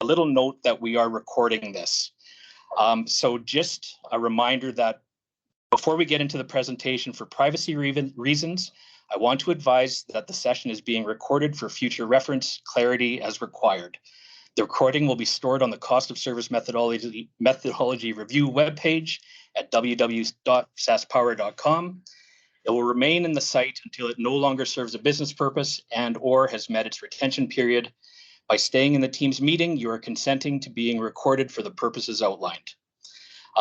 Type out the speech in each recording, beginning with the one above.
little note that we are recording this. So just a reminder that before we get into the presentation, for privacy reasons, I want to advise that the session is being recorded for future reference clarity as required. The recording will be stored on the Cost of Service Methodology Review webpage at www.saspower.com. It will remain in the site until it no longer serves a business purpose and/or has met its retention period. By staying in the Teams meeting, you are consenting to being recorded for the purposes outlined.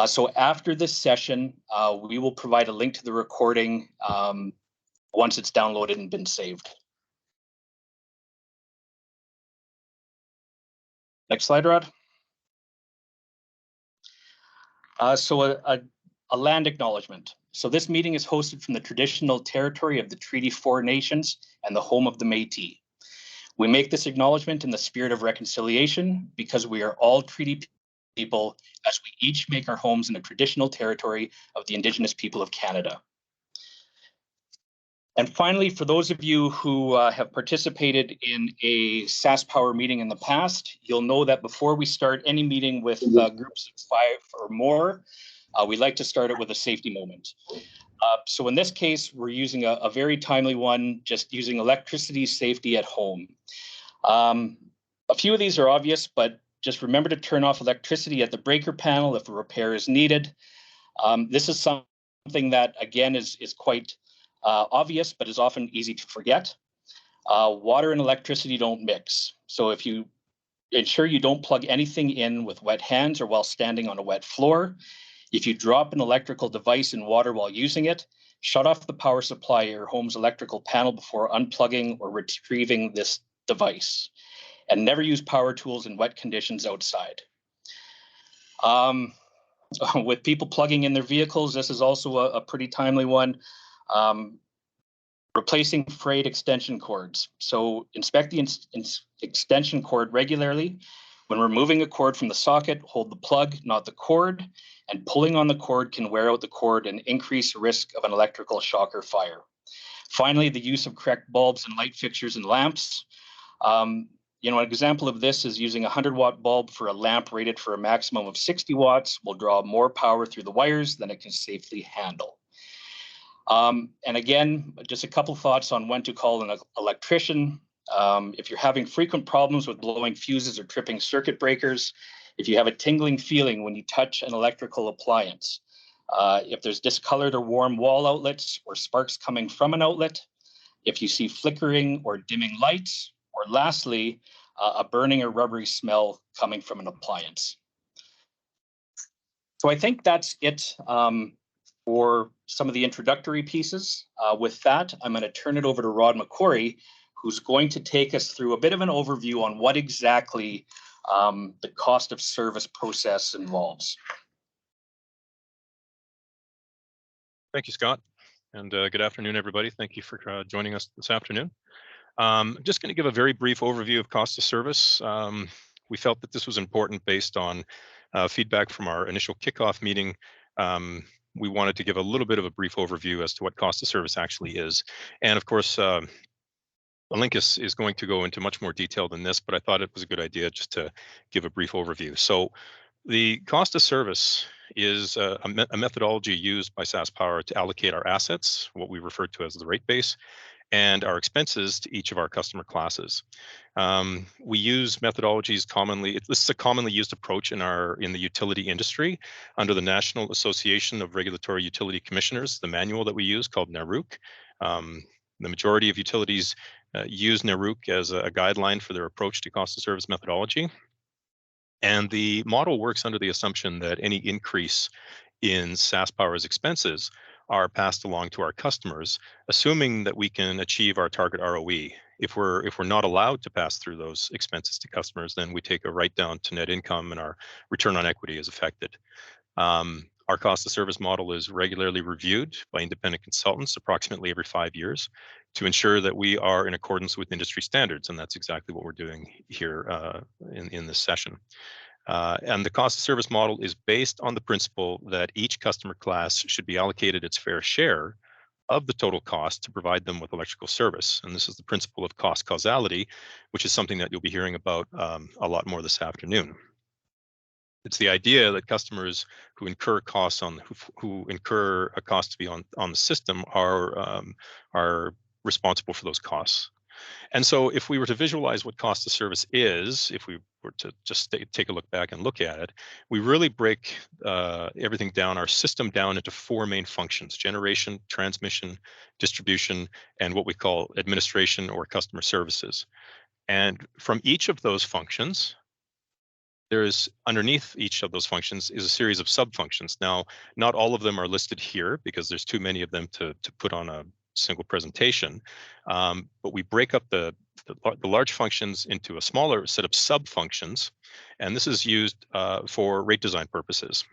So after this session, we will provide a link to the recording once it's downloaded and been saved. Next slide, Rod. So a land acknowledgement. So this meeting is hosted from the traditional territory of the Treaty 4 Nations and the home of the Métis. We make this acknowledgement in the spirit of reconciliation because we are all treaty people as we each make our homes in the traditional territory of the Indigenous people of Canada. And finally, for those of you who have participated in a SaskPower meeting in the past, you'll know that before we start any meeting with groups of 5 or more, we like to start it with a safety moment. So in this case, we're using a very timely one, just using electricity safety at home. A few of these are obvious, but just remember to turn off electricity at the breaker panel if a repair is needed. This is something that, again, is quite obvious, but is often easy to forget. Water and electricity don't mix. So if you ensure you don't plug anything in with wet hands or while standing on a wet floor. If you drop an electrical device in water while using it, shut off the power supply of your home's electrical panel before unplugging or retrieving this device. And never use power tools in wet conditions outside. With people plugging in their vehicles, this is also a pretty timely one. Replacing frayed extension cords. So inspect the extension cord regularly. When removing a cord from the socket, hold the plug, not the cord, and pulling on the cord can wear out the cord and increase risk of an electrical shock or fire. Finally, the use of correct bulbs and light fixtures and lamps. An example of this is using a 100-watt bulb for a lamp rated for a maximum of 60 watts will draw more power through the wires than it can safely handle. And again, just a couple thoughts on when to call an electrician. If you're having frequent problems with blowing fuses or tripping circuit breakers, if you have a tingling feeling when you touch an electrical appliance, if there's discolored or warm wall outlets or sparks coming from an outlet, if you see flickering or dimming lights, or lastly, a burning or rubbery smell coming from an appliance. So I think that's it for some of the introductory pieces. With that, I'm going to turn it over to Rod McCory, who's going to take us through a bit of an overview on what exactly the cost of service process involves. Thank you, Scott, and good afternoon, everybody. Thank you for joining us this afternoon. Just going to give a very brief overview of cost of service. We felt that this was important based on feedback from our initial kickoff meeting. We wanted to give a little bit of a brief overview as to what cost of service actually is. And of course, Alinkus is going to go into much more detail than this, but I thought it was a good idea just to give a brief overview. So the cost of service is a methodology used by SaskPower to allocate our assets, what we refer to as the rate base, and our expenses to each of our customer classes. We use methodologies commonly. This is a commonly used approach in the utility industry under the National Association of Regulatory Utility Commissioners, the manual that we use called NARUC. The majority of utilities use NARUC as a guideline for their approach to cost of service methodology. And the model works under the assumption that any increase in SaskPower's expenses are passed along to our customers, assuming that we can achieve our target ROE. If we're not allowed to pass through those expenses to customers, then we take a write down to net income and our return on equity is affected. Our cost of service model is regularly reviewed by independent consultants approximately every 5 years to ensure that we are in accordance with industry standards, and that's exactly what we're doing here in this session. And the cost of service model is based on the principle that each customer class should be allocated its fair share of the total cost to provide them with electrical service. And this is the principle of cost causality, which is something that you'll be hearing about a lot more this afternoon. It's the idea that customers who incur costs who incur a cost to be on the system are responsible for those costs. And so if we were to visualize what cost of service is, if we were to just take a look back and look at it, we really break everything down, our system down into four main functions: generation, transmission, distribution, and what we call administration or customer services. And from each of those functions, there's underneath each of those functions is a series of sub-functions. Now, not all of them are listed here because there's too many of them to put on a single presentation, but we break up the large functions into a smaller set of sub-functions, and this is used for rate design purposes.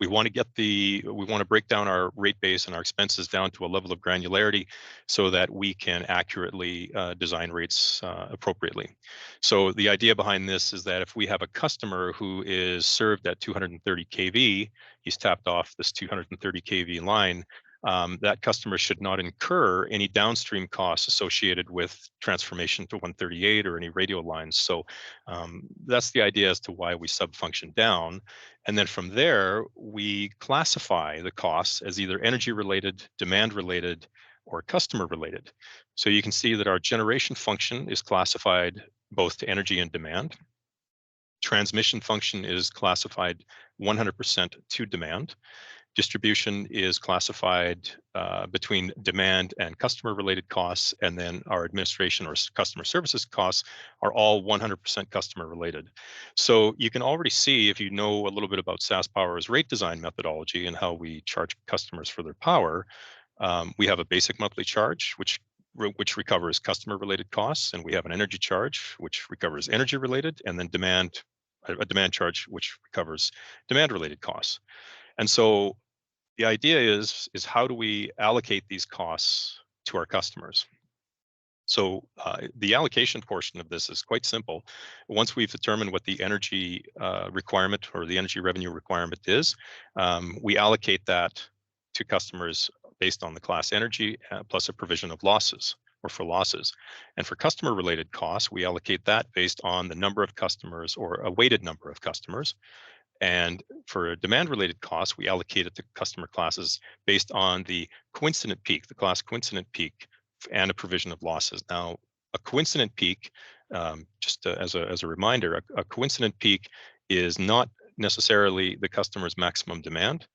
We want to break down our rate base and our expenses down to a level of granularity so that we can accurately design rates appropriately. So the idea behind this is that if we have a customer who is served at 230 kV, he's tapped off this 230 kV line, that customer should not incur any downstream costs associated with transformation to 138 or any radial lines. So that's the idea as to why we sub-function down. And then from there, we classify the costs as either energy related, demand related, or customer related. So you can see that our generation function is classified both to energy and demand. Transmission function is classified 100% to demand. Distribution is classified between demand and customer related costs, and then our administration or customer services costs are all 100% customer related. So you can already see, if you know a little bit about SaskPower's rate design methodology and how we charge customers for their power, we have a basic monthly charge, which recovers customer related costs, and we have an energy charge, which recovers energy related, and then a demand charge, which recovers demand related costs. And so the idea is how do we allocate these costs to our customers? So the allocation portion of this is quite simple. Once we've determined what the energy requirement or the energy revenue requirement is, we allocate that to customers based on the class energy plus a provision of losses or for losses. And for customer related costs, we allocate that based on the number of customers or a weighted number of customers. And for demand-related costs, we allocate it to customer classes based on the coincident peak, the class coincident peak, and a provision of losses. Now, a coincident peak, just as a reminder, a coincident peak is not necessarily the customer's maximum demand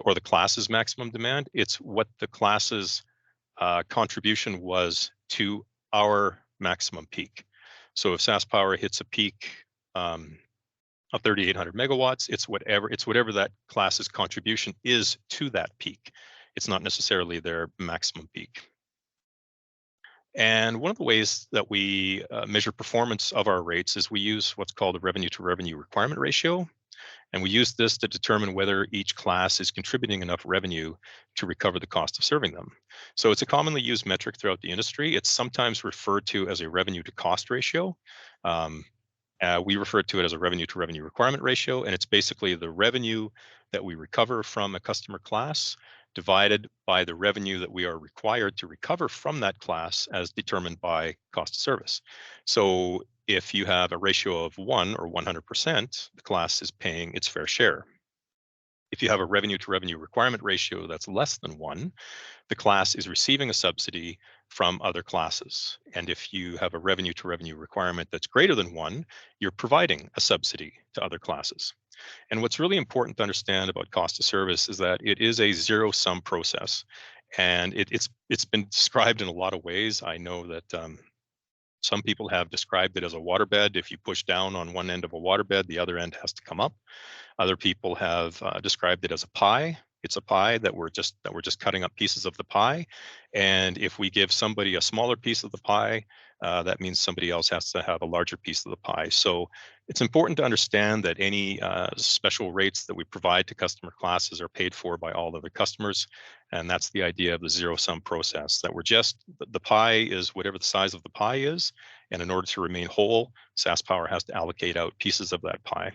or the class's maximum demand. It's what the class's contribution was to our maximum peak. So if SaskPower hits a peak of 3,800 megawatts, it's whatever that class's contribution is to that peak. It's not necessarily their maximum peak. And one of the ways that we measure performance of our rates is we use what's called a revenue to revenue requirement ratio. And we use this to determine whether each class is contributing enough revenue to recover the cost of serving them. So it's a commonly used metric throughout the industry. It's sometimes referred to as a revenue to cost ratio. We refer to it as a revenue to revenue requirement ratio, and it's basically the revenue that we recover from a customer class divided by the revenue that we are required to recover from that class as determined by cost of service. So if you have a ratio of 1 or 100%, the class is paying its fair share. If you have a revenue to revenue requirement ratio that's less than 1, the class is receiving a subsidy from other classes. And if you have a revenue to revenue requirement that's greater than 1, you're providing a subsidy to other classes. And what's really important to understand about cost of service is that it is a zero-sum process. And it's been described in a lot of ways. I know that some people have described it as a waterbed. If you push down on one end of a waterbed, the other end has to come up. Other people have described it as a pie. It's a pie that we're just cutting up pieces of the pie. And if we give somebody a smaller piece of the pie, that means somebody else has to have a larger piece of the pie. So it's important to understand that any special rates that we provide to customer classes are paid for by all other customers. And that's the idea of the zero-sum process, that the pie is whatever the size of the pie is. And in order to remain whole, SaskPower has to allocate out pieces of that pie.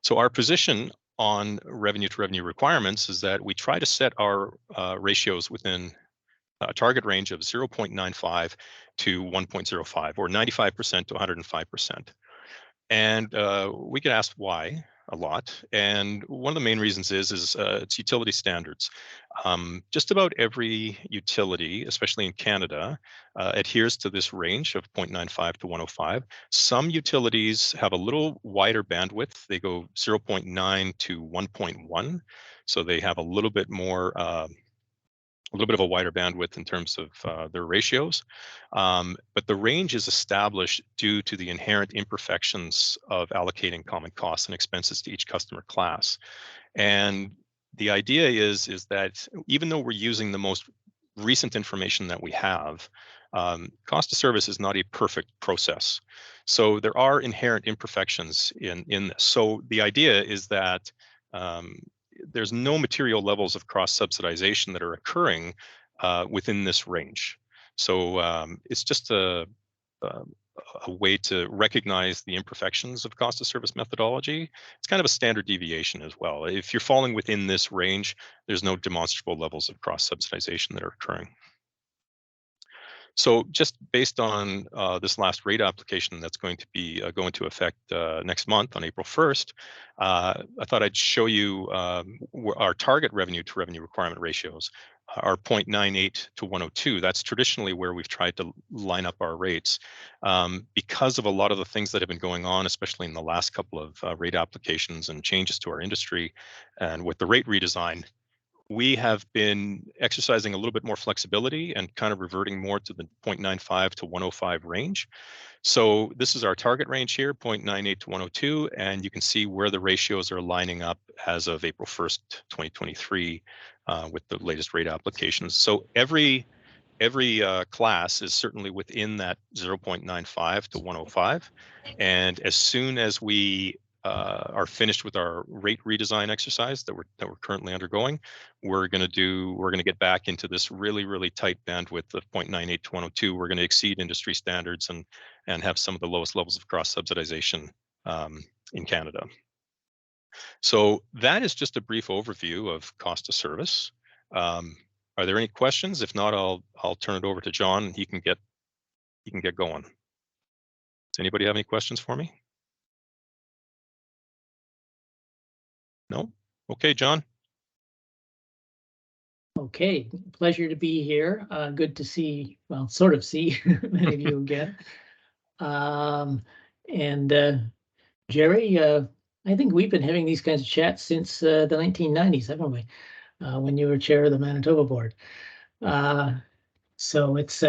So our position on revenue to revenue requirements is that we try to set our ratios within a target range of 0.95 to 1.05, or 95% to 105%. And we get asked why a lot. And one of the main reasons is it's utility standards. Just about every utility, especially in Canada, adheres to this range of 0.95 to 105. Some utilities have a little wider bandwidth. They go 0.9 to 1.1. So they have a little bit more a little bit of a wider bandwidth in terms of their ratios. But the range is established due to the inherent imperfections of allocating common costs and expenses to each customer class. And the idea is that even though we're using the most recent information that we have, cost of service is not a perfect process. So there are inherent imperfections in this. So the idea is that there's no material levels of cross-subsidization that are occurring within this range. So it's just a way to recognize the imperfections of cost of service methodology. It's kind of a standard deviation as well. If you're falling within this range, there's no demonstrable levels of cross-subsidization that are occurring. So just based on this last rate application that's going to be go into effect next month on April 1st, I thought I'd show you our target revenue to revenue requirement ratios are 0.98 to 102. That's traditionally where we've tried to line up our rates. Because of a lot of the things that have been going on, especially in the last couple of rate applications and changes to our industry, and with the rate redesign, we have been exercising a little bit more flexibility and kind of reverting more to the 0.95 to 105 range. So this is our target range here, 0.98 to 102, and you can see where the ratios are lining up as of April 1st, 2023, with the latest rate applications. So every class is certainly within that 0.95 to 105, and as soon as we are finished with our rate redesign exercise that we're currently undergoing, we're going to get back into this really tight bandwidth of 0.98 to 102. We're going to exceed industry standards and have some of the lowest levels of cross subsidization in Canada. So that is just a brief overview of cost of service. Are there any questions? If not, I'll turn it over to John and he can get going. Does anybody have any questions for me? No? Okay, John. Okay, pleasure to be here. Good to see, well, sort of see many of you again. Jerry, I think we've been having these kinds of chats since the 1990s, haven't we? When you were chair of the Manitoba board. So it's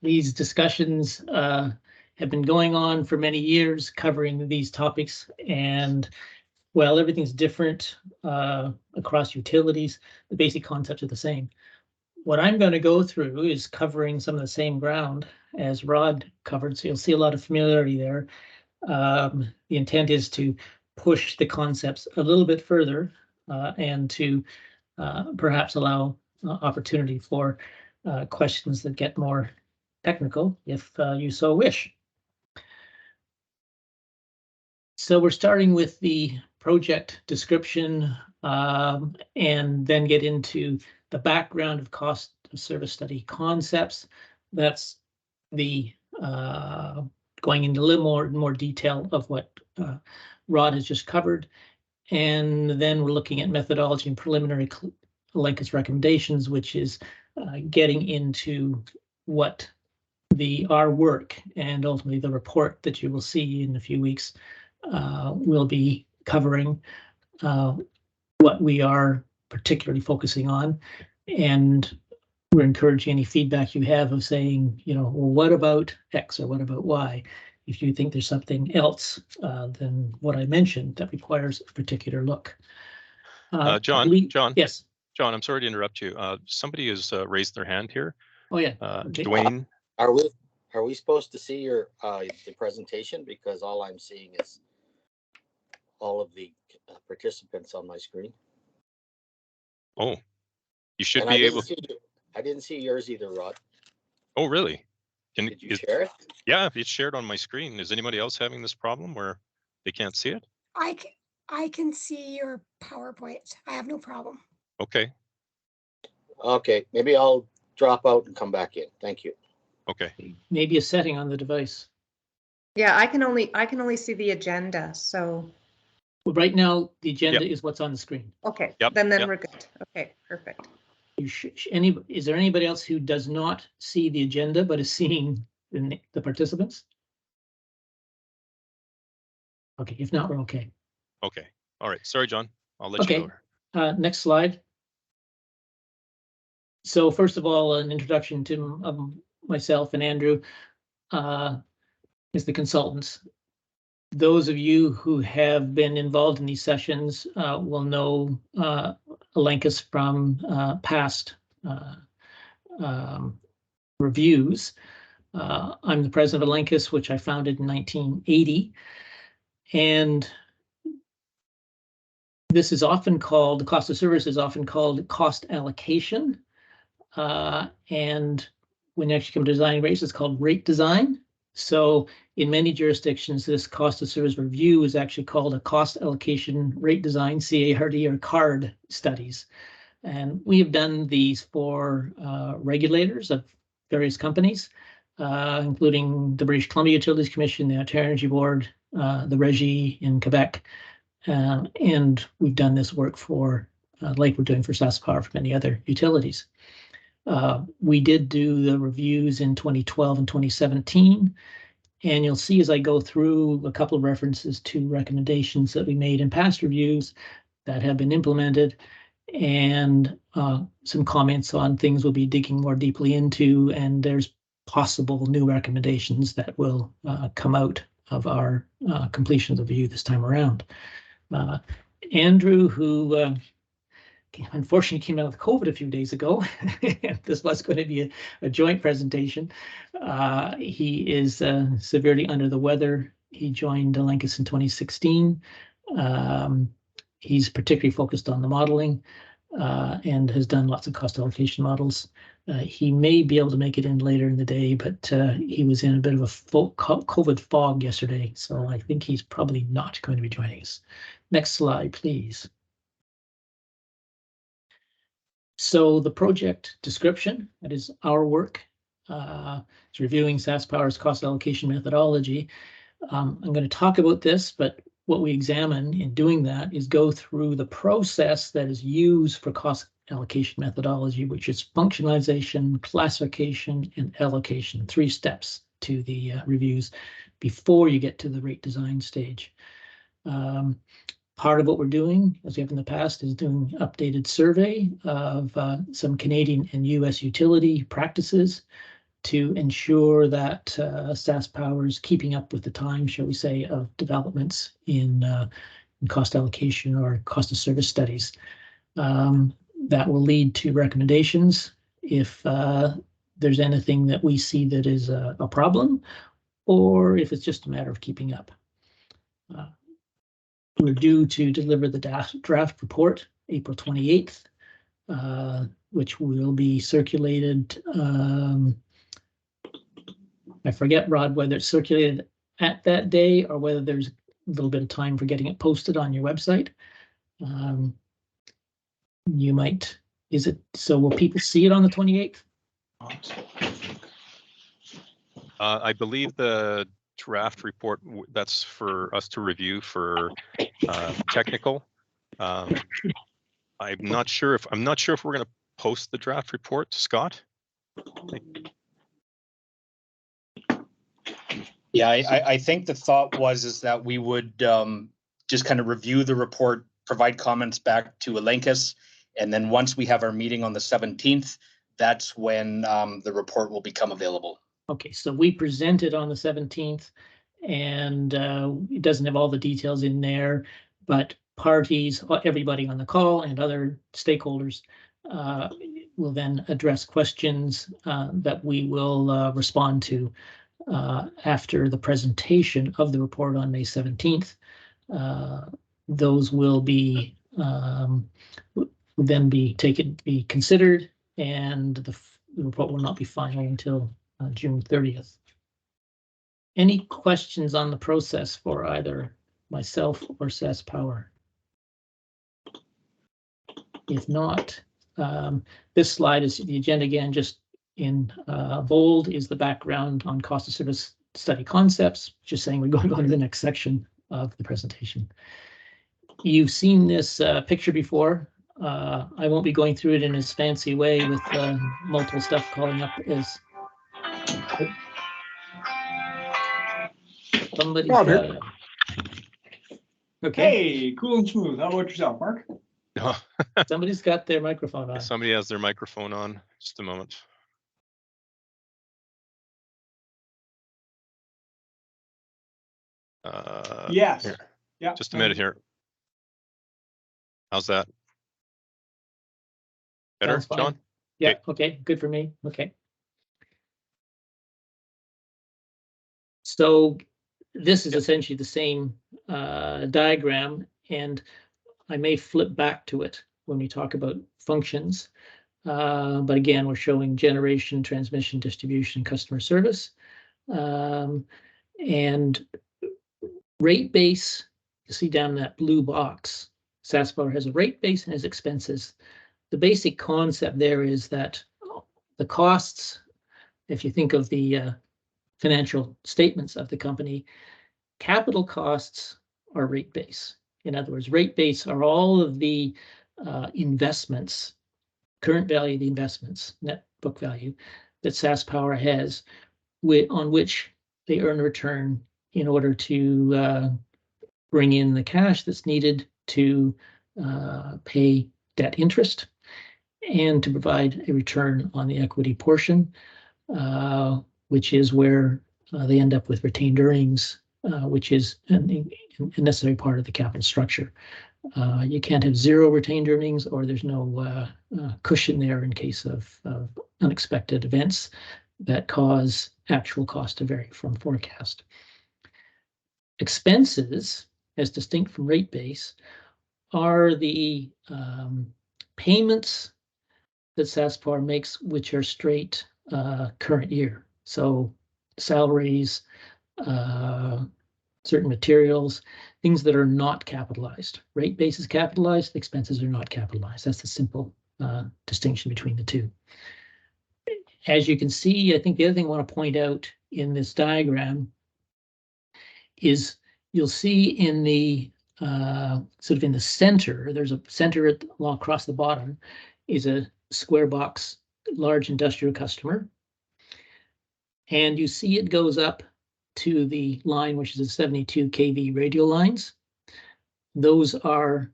these discussions have been going on for many years, covering these topics, and well, everything's different across utilities. The basic concepts are the same. What I'm going to go through is covering some of the same ground as Rod covered, so you'll see a lot of familiarity there. The intent is to push the concepts a little bit further and to perhaps allow opportunity for questions that get more technical if you so wish. So we're starting with the project description and then get into the background of cost of service study concepts. That's the going into a little more detail of what Rod has just covered. And then we're looking at methodology and preliminary linkage recommendations, which is getting into what our work and ultimately the report that you will see in a few weeks will be covering what we are particularly focusing on. And we're encouraging any feedback you have of saying, you know, well, what about X or what about Y? If you think there's something else than what I mentioned that requires a particular look. John, yes. John, I'm sorry to interrupt you. Somebody has raised their hand here. Oh yeah. Dwayne. Are we supposed to see your the presentation? Because all I'm seeing is all of the participants on my screen. Oh, you should and be able. I didn't see yours either, Rod. Oh, really? Did you share it? Yeah, it's shared on my screen. Is anybody else having this problem where they can't see it? I can see your PowerPoint. I have no problem. Okay, Okay, maybe I'll drop out and come back in. Thank you. okay. Maybe a setting on the device. Yeah, I can only see the agenda, so, Well, right now, the agenda is what's on the screen. okay, Yep, then yep. we're good. Okay, perfect. Is there anybody else who does not see the agenda but is seeing the participants? Okay, if not, we're okay. Okay. All right. Sorry, John. I'll let Okay. you go. Next slide. So first of all, an introduction to myself and Andrew as the consultants. Those of you who have been involved in these sessions will know Allocation from past reviews. I'm the president of Allocation, which I founded in 1980. And this is often called, the cost of service is often called cost allocation. And when you actually come to design rates, it's called rate design. So in many jurisdictions, this cost of service review is actually called a cost allocation rate design, CARD or CARD studies. And we have done these for regulators of various companies, including the British Columbia Utilities Commission, the Ontario Energy Board, the Régie in Quebec. And we've done this work for, like we're doing for SaskPower, for many other utilities. We did do the reviews in 2012 and 2017, and you'll see as I go through a couple of references to recommendations that we made in past reviews that have been implemented, and some comments on things we'll be digging more deeply into, and there's possible new recommendations that will come out of our completion of the review this time around. Andrew, who unfortunately came out with COVID a few days ago. This was going to be a joint presentation. He is severely under the weather. He joined Allocation in 2016. He's particularly focused on the modeling and has done lots of cost allocation models. He may be able to make it in later in the day, but he was in a bit of a COVID fog yesterday, so I think he's probably not going to be joining us. Next slide, please. So the project description, that is our work. It's reviewing SaskPower's cost allocation methodology. I'm going to talk about this, but what we examine in doing that is go through the process that is used for cost allocation methodology, which is functionalization, classification, and allocation. 3 steps to the reviews before you get to the rate design stage. Part of what we're doing, as we have in the past, is doing updated survey of some Canadian and US utility practices to ensure that SaskPower is keeping up with the time, shall we say, of developments in cost allocation or cost of service studies. That will lead to recommendations if there's anything that we see that is a problem, or if it's just a matter of keeping up. We're due to deliver the draft report April 28th, which will be circulated. I forget, Rod, whether it's circulated at that day or whether there's a little bit of time for getting it posted on your website. You might, is it, so will people see it on the 28th? I believe the draft report that's for us to review for technical. I'm not sure if we're going to post the draft report, Scott. Yeah, I think the thought is that we would just kind of review the report, provide comments back to Allocation, and then once we have our meeting on the 17th, that's when the report will become available. Okay, so we present it on the 17th, and it doesn't have all the details in there, but parties, everybody on the call and other stakeholders will then address questions that we will respond to after the presentation of the report on May 17th. Those will be then be considered, and the report will not be final until June 30th. Any questions on the process for either myself or SaskPower? If not, this slide is the agenda again, just in bold is the background on cost of service study concepts, just saying we're going on to the next section of the presentation. You've seen this picture before. I won't be going through it in this fancy way with multiple stuff calling up as somebody's got it. Okay. Hey, cool and smooth. How about yourself, Mark? Somebody's got their microphone on. Somebody has their microphone on. Just a moment. Yes. Here. Yeah. Just a minute here. How's that? Better, Sounds fine. John? Yeah, okay, good for me. Okay. So this is essentially the same diagram, and I may flip back to it when we talk about functions. But again, we're showing generation, transmission, distribution, customer service. And rate base, you see down in that blue box, SaskPower has a rate base and has expenses. The basic concept there is that the costs, if you think of the financial statements of the company, capital costs are rate base. In other words, rate base are all of the investments, current value of the investments, net book value, that SaskPower has, on which they earn a return in order to bring in the cash that's needed to pay debt interest and to provide a return on the equity portion, which is where they end up with retained earnings, which is a necessary part of the capital structure. You can't have zero retained earnings, or there's no cushion there in case of unexpected events that cause actual cost to vary from forecast. Expenses, as distinct from rate base, are the payments that SaskPower makes, which are straight current year. So salaries, certain materials, things that are not capitalized. Rate base is capitalized, expenses are not capitalized. That's the simple distinction between the two. As you can see, I think the other thing I want to point out in this diagram is you'll see in the sort of in the center, there's a center across the bottom is a square box, large industrial customer. And you see it goes up to the line, which is a 72 kV radial lines. Those are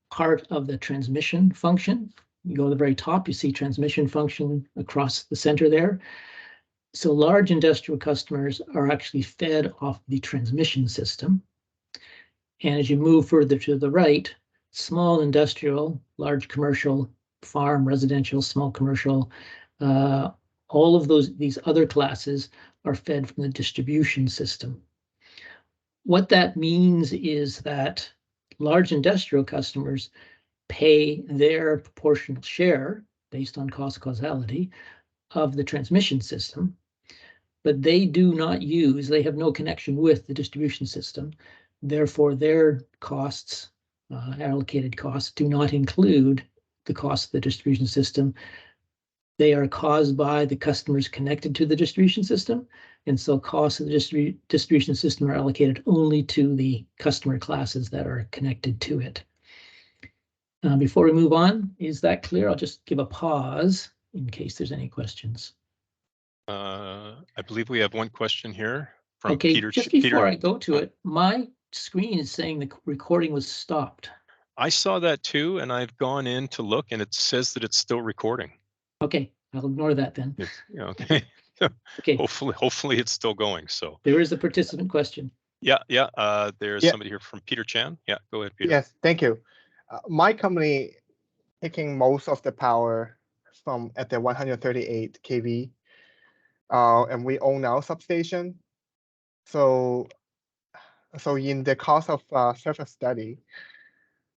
part of the transmission function. You go to the very top, you see transmission function across the center there. So large industrial customers are actually fed off the transmission system. And as you move further to the right, small industrial, large commercial, farm, residential, small commercial, all of these other classes are fed from the distribution system. What that means is that large industrial customers pay their proportional share based on cost causality of the transmission system, but they do not use, they have no connection with the distribution system. Therefore, their costs, allocated costs, do not include the cost of the distribution system. They are caused by the customers connected to the distribution system. And so costs of the distribution system are allocated only to the customer classes that are connected to it. Before we move on, is that clear? I'll just give a pause in case there's any questions. I believe we have one question here from Okay, Peter. just before I go to it, my screen is saying the recording was stopped. I saw that too, and I've gone in to look, and it says that it's still recording. Okay, I'll ignore that then. Okay. Okay. Hopefully it's still going. So there is a participant question. Yeah. There's somebody here from Peter Chan. Yeah, go ahead, Peter. Yes, thank you. My company taking most of the power from at the 138 kV, and we own our substation. So in the cost of service study,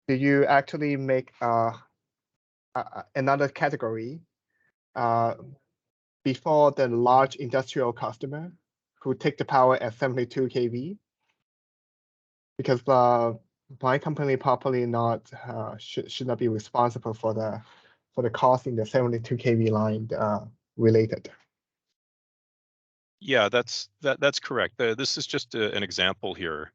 do you actually make another category before the large industrial customer who take the power at 72 kV? Because my company probably not should not be responsible for the cost in the 72 kV line related. Yeah, that's correct. This is just an example here.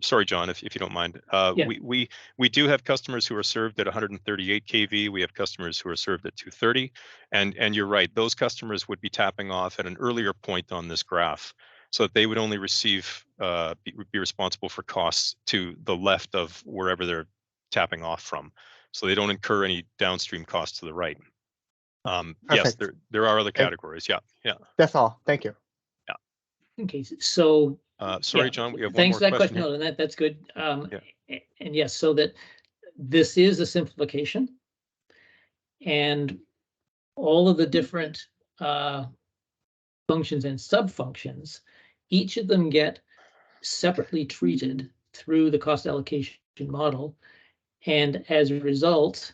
Sorry, John, if you don't mind. Yeah. We do have customers who are served at 138 kV. We have customers who are served at 230, and you're right. Those customers would be tapping off at an earlier point on this graph, so that they would only receive be responsible for costs to the left of wherever they're tapping off from, so they don't incur any downstream costs to the right. Yes, Perfect. there are other categories. Yeah. That's all. Thank you. Okay, so Sorry, yeah, John, we have one thanks more for that question. here. No, and that's good. Yeah. And yes, so that this is a simplification, and all of the different functions and sub-functions, each of them get separately treated through the cost allocation model, and as a result,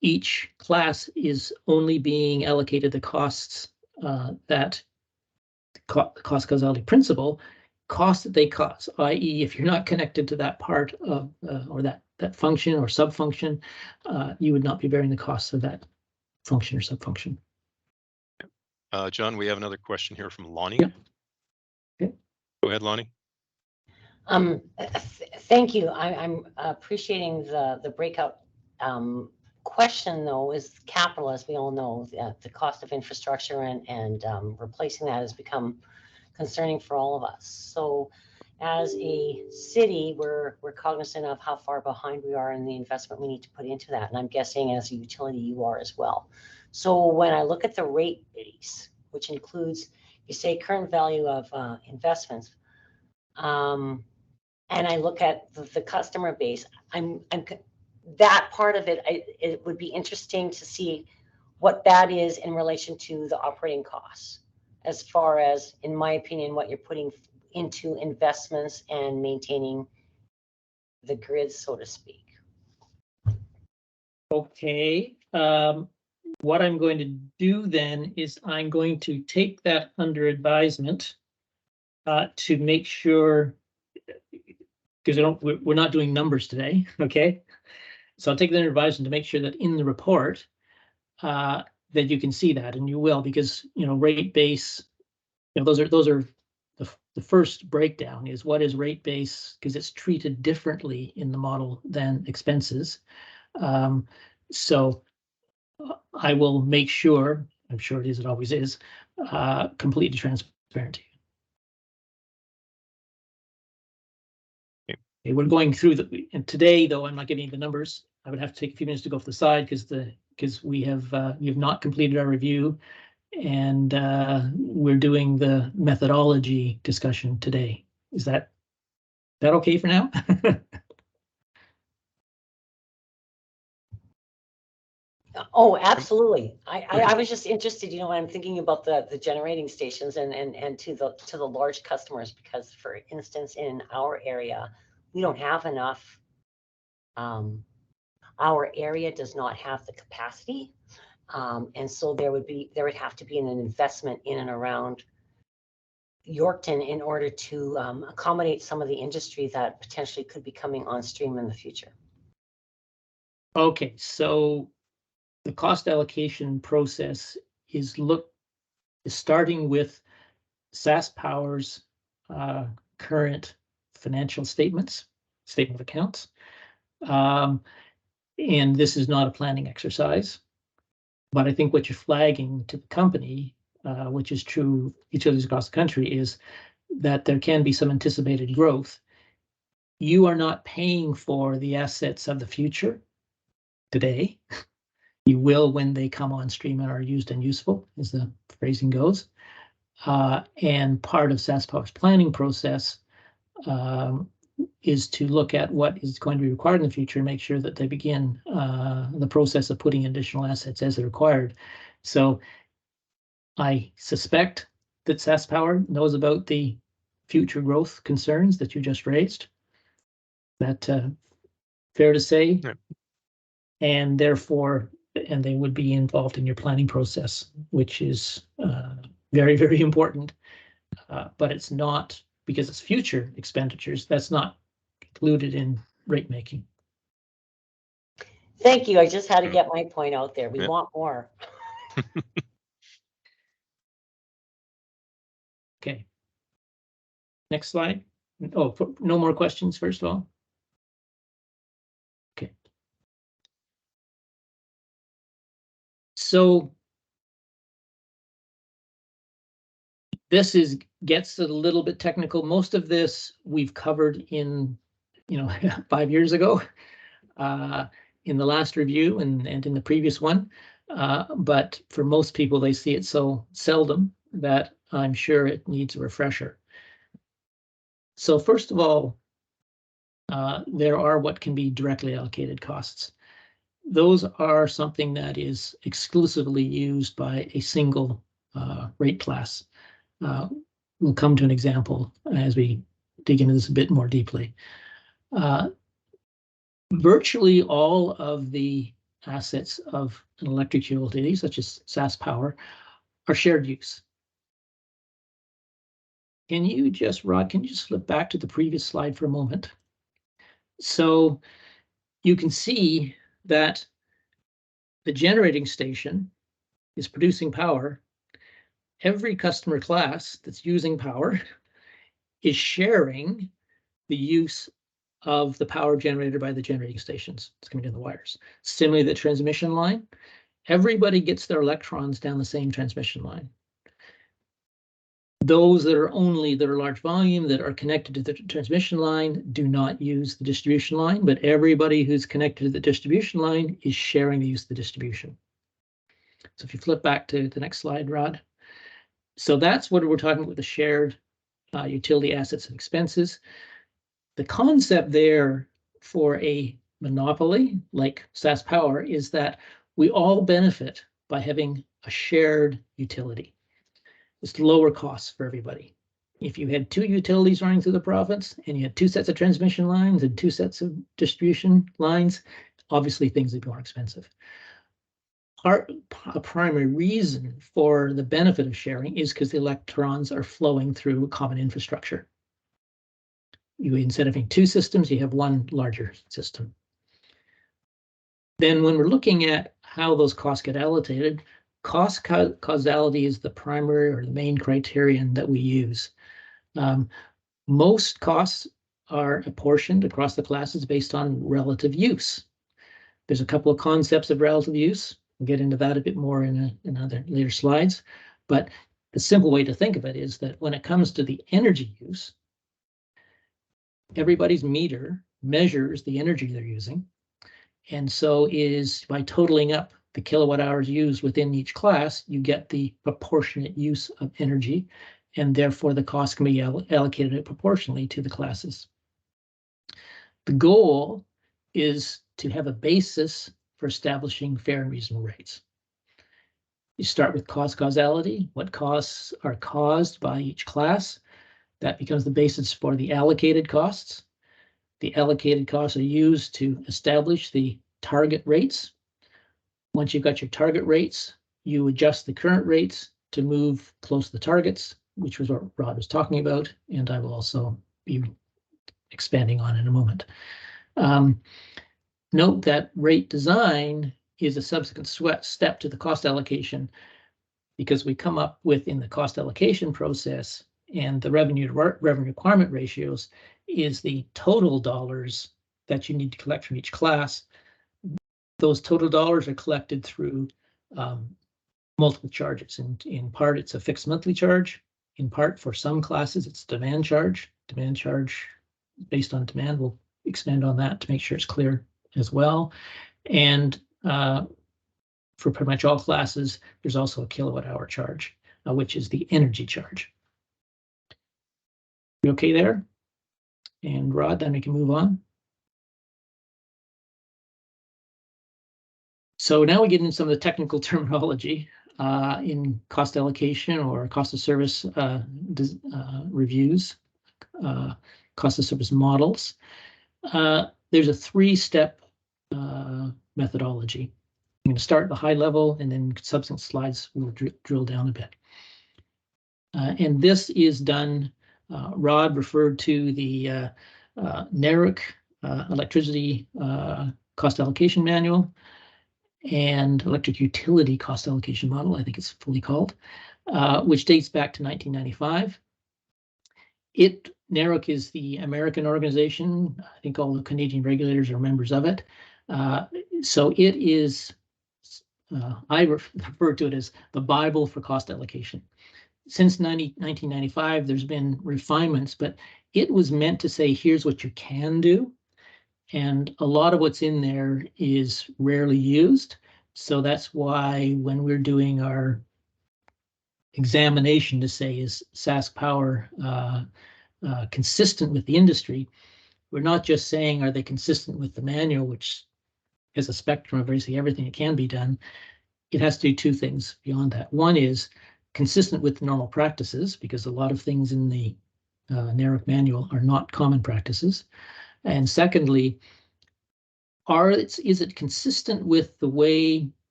each class is only being allocated the costs that cost causality principle cost that they cause, i.e. if you're not connected to that part of or that function or sub-function, you would not be bearing the costs of that function or sub-function. John, we have another question here from Lonnie. Yep. Okay. Go ahead, Lonnie. Thank you. I'm appreciating the breakout. Question though is capital, as we all know, the cost of infrastructure and replacing that has become concerning for all of us. So as a city, we're cognizant of how far behind we are in the investment we need to put into that. And I'm guessing as a utility, you are as well. So when I look at the rate base, which includes, you say current value of investments, and I look at the customer base, I'm that part of it, it would be interesting to see what that is in relation to the operating costs, as far as, in my opinion, what you're putting into investments and maintaining the grid, so to speak. Okay. What I'm going to do then is I'm going to take that under advisement to make sure, because we're not doing numbers today, okay? So I'll take that under advisement to make sure that in the report that you can see that, and you will, because rate base, those are the first breakdown is what is rate base, because it's treated differently in the model than expenses. So I will make sure, I'm sure it is, it always is, completely transparent to you. Okay, we're going through and today, though, I'm not giving you the numbers. I would have to take a few minutes to go off the side because we have not completed our review, and we're doing the methodology discussion today. Is that okay for now? Oh, absolutely. I was just interested, when I'm thinking about the generating stations and to the large customers, because for instance, in our area, we don't have enough. Our area does not have the capacity. And so there would have to be an investment in and around Yorkton in order to accommodate some of the industry that potentially could be coming on stream in the future. Okay, so the cost allocation process is starting with SaskPower's current financial statement of accounts. And this is not a planning exercise, but I think what you're flagging to the company, which is true utilities across the country, is that there can be some anticipated growth. You are not paying for the assets of the future today. You will when they come on stream and are used and useful, as the phrasing goes. And part of SaskPower's planning process is to look at what is going to be required in the future and make sure that they begin the process of putting additional assets as they're required. So I suspect that SaskPower knows about the future growth concerns that you just raised. That fair to say? Yeah. And therefore, they would be involved in your planning process, which is very, very important. But it's not, because it's future expenditures, that's not included in rate making. Thank you. I just had to get my point out there. We Yeah. want more. Okay. Next slide. Oh, no more questions, first of all. Okay. So this gets a little bit technical. Most of this we've covered in, 5 years ago, in the last review and in the previous one. But for most people, they see it so seldom that I'm sure it needs a refresher. So first of all, there are what can be directly allocated costs. Those are something that is exclusively used by a single rate class. We'll come to an example as we dig into this a bit more deeply. Virtually all of the assets of an electric utility, such as SAS Power, are shared use. Can you just, Rod, can you just flip back to the previous slide for a moment? So you can see that the generating station is producing power. Every customer class that's using power is sharing the use of the power generated by the generating stations. It's coming down the wires. Similarly, the transmission line, everybody gets their electrons down the same transmission line. Those that are large volume, that are connected to the transmission line, do not use the distribution line, but everybody who's connected to the distribution line is sharing the use of the distribution. So if you flip back to the next slide, Rod. So that's what we're talking about, the shared utility assets and expenses. The concept there for a monopoly like SAS Power is that we all benefit by having a shared utility. It's lower costs for everybody. If you had 2 utilities running through the province and you had 2 sets of transmission lines and 2 sets of distribution lines, obviously things would be more expensive. A primary reason for the benefit of sharing is because the electrons are flowing through common infrastructure. Instead of having 2 systems, you have 1 larger system. Then when we're looking at how those costs get allocated, cost causality is the primary or the main criterion that we use. Most costs are apportioned across the classes based on relative use. There's a couple of concepts of relative use. We'll get into that a bit more in other later slides. But the simple way to think of it is that when it comes to the energy use, everybody's meter measures the energy they're using. And so is by totaling up the kilowatt hours used within each class, you get the proportionate use of energy, and therefore the cost can be allocated proportionally to the classes. The goal is to have a basis for establishing fair and reasonable rates. You start with cost causality, what costs are caused by each class. That becomes the basis for the allocated costs. The allocated costs are used to establish the target rates. Once you've got your target rates, you adjust the current rates to move close to the targets, which was what Rod was talking about, and I will also be expanding on in a moment. Note that rate design is a subsequent step to the cost allocation, because we come up with, in the cost allocation process and the revenue requirement ratios, is the total dollars that you need to collect from each class. Those total dollars are collected through multiple charges. In part, it's a fixed monthly charge. In part, for some classes, it's demand charge. Demand charge based on demand. We'll expand on that to make sure it's clear as well. And for pretty much all classes, there's also a kilowatt hour charge, which is the energy charge. You okay there? And Rod, then we can move on. So now we get into some of the technical terminology in cost allocation or cost of service reviews, cost of service models. There's a 3-step methodology. I'm going to start at the high level, and then subsequent slides we'll drill down a bit. And this is done, Rod referred to the NERC, electricity cost allocation manual, and electric utility cost allocation model, I think it's fully called, which dates back to 1995. NERC is the American organization. I think all the Canadian regulators are members of it. So it is, I refer to it as the Bible for cost allocation. Since 1995, there's been refinements, but it was meant to say, here's what you can do. And a lot of what's in there is rarely used. So that's why when we're doing our examination to say, is Sask Power consistent with the industry, we're not just saying, are they consistent with the manual, which has a spectrum of basically everything that can be done. It has to do two things beyond that. One is consistent with normal practices, because a lot of things in the NERC manual are not common practices. And secondly, is it consistent with the way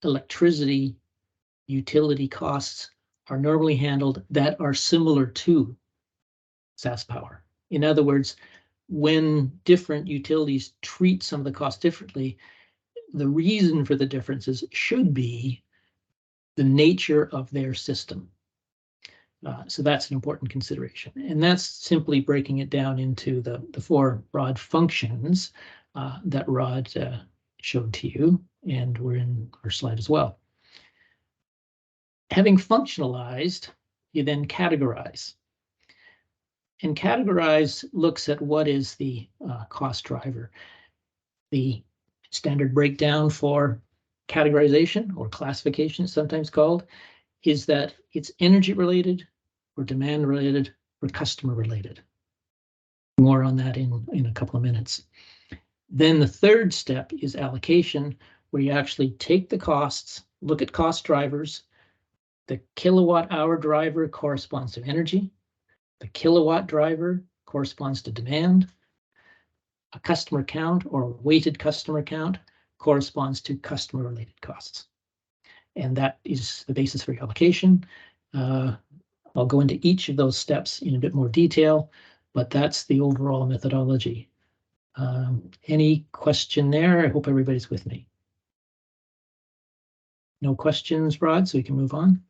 electricity utility costs are normally handled that are similar to Sask Power? In other words, when different utilities treat some of the costs differently, the reason for the differences should be the nature of their system. So that's an important consideration. And that's simply breaking it down into the four broad functions that Rod showed to you, and we're in our slide as well. Having functionalized, you then categorize. And categorize looks at what is the cost driver. The standard breakdown for categorization, or classification, it's sometimes called, is that it's energy related, or demand related, or customer related. More on that in a couple of minutes. Then the third step is allocation, where you actually take the costs, look at cost drivers. The kilowatt hour driver corresponds to energy. The kilowatt driver corresponds to demand. A customer count, or a weighted customer count, corresponds to customer related costs. And that is the basis for your allocation. I'll go into each of those steps in a bit more detail, but that's the overall methodology. Any question there? I hope everybody's with me. No questions, Rod, so we can move on.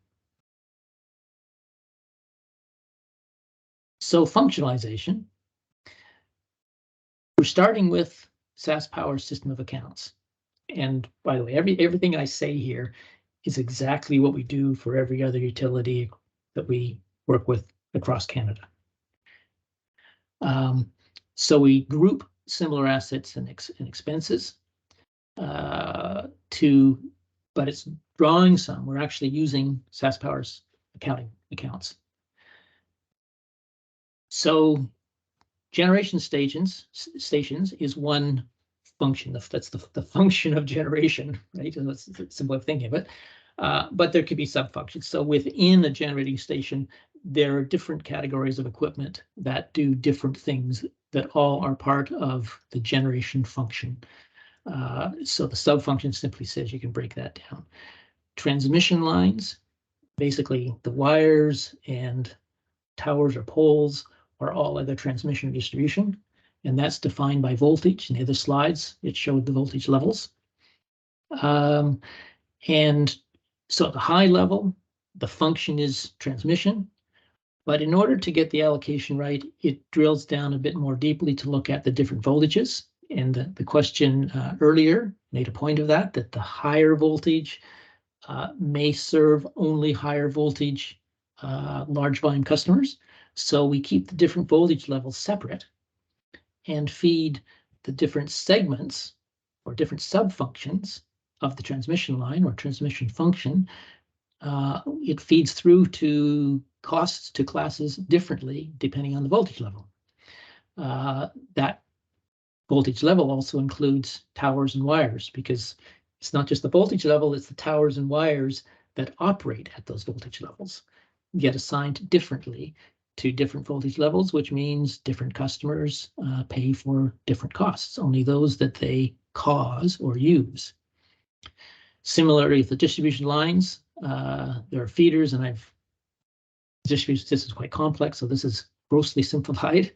So functionalization. We're starting with Sask Power system of accounts. And by the way, everything I say here is exactly what we do for every other utility that we work with across Canada. So we group similar assets and expenses but it's drawing some. We're actually using Sask Power's accounting accounts. So generation stations is one function. That's the function of generation, right? And that's a simple way of thinking of it. But there could be sub-functions. So within a generating station, there are different categories of equipment that do different things that all are part of the generation function. So the sub-function simply says you can break that down. Transmission lines, basically the wires and towers or poles are all either transmission or distribution, and that's defined by voltage. In the other slides, it showed the voltage levels. And so at the high level, the function is transmission, but in order to get the allocation right, it drills down a bit more deeply to look at the different voltages. And the question earlier made a point of that the higher voltage may serve only higher voltage large volume customers. So we keep the different voltage levels separate and feed the different segments or different sub-functions of the transmission line or transmission function. It feeds through to costs to classes differently depending on the voltage level. That voltage level also includes towers and wires, because it's not just the voltage level, it's the towers and wires that operate at those voltage levels get assigned differently to different voltage levels, which means different customers pay for different costs, only those that they cause or use. Similarly, with the distribution lines, there are feeders, and distribution system is quite complex, so this is grossly simplified.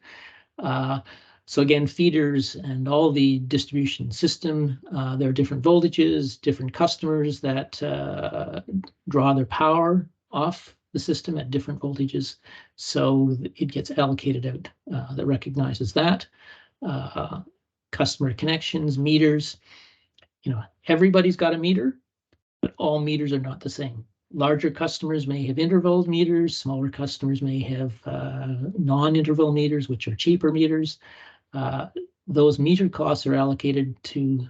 So again, feeders and all the distribution system, there are different voltages, different customers that draw their power off the system at different voltages. So it gets allocated out that recognizes that. Customer connections, meters, everybody's got a meter, but all meters are not the same. Larger customers may have interval meters, smaller customers may have non-interval meters, which are cheaper meters. Those meter costs are allocated to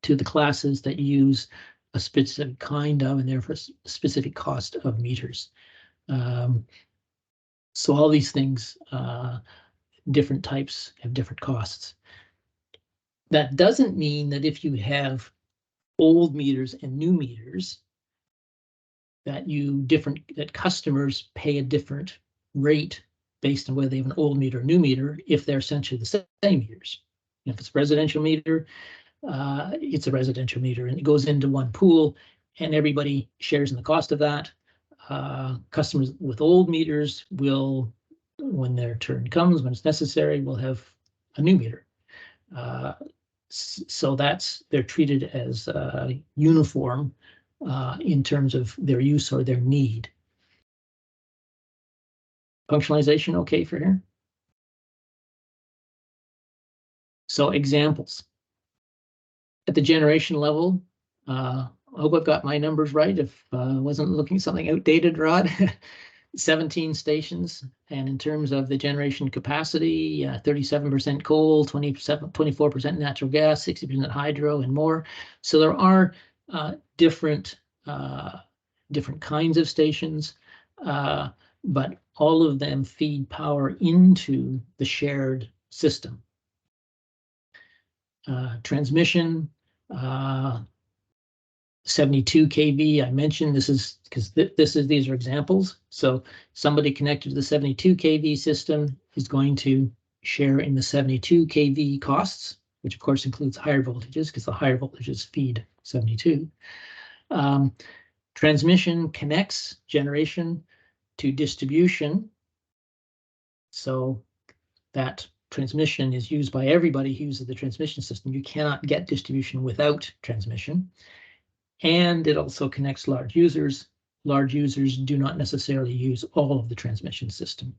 the classes that use a specific kind of, and therefore specific cost of meters. So all these things, different types have different costs. That doesn't mean that if you have old meters and new meters, that customers pay a different rate based on whether they have an old meter or new meter, if they're essentially the same meters. If it's a residential meter, it's a residential meter, and it goes into one pool, and everybody shares in the cost of that. Customers with old meters will, when their turn comes, when it's necessary, will have a new meter. So they're treated as uniform in terms of their use or their need. Functionalization okay for here? So examples. At the generation level, I hope I've got my numbers right. If I wasn't looking at something outdated, Rod, 17 stations. And in terms of the generation capacity, 37% coal, 24% natural gas, 60% hydro, and more. So there are different kinds of stations, but all of them feed power into the shared system. Transmission, 72 kV, I mentioned this is because these are examples. So somebody connected to the 72 kV system is going to share in the 72 kV costs, which of course includes higher voltages because the higher voltages feed 72. Transmission connects generation to distribution. So that transmission is used by everybody who uses the transmission system. You cannot get distribution without transmission. And it also connects large users. Large users do not necessarily use all of the transmission system.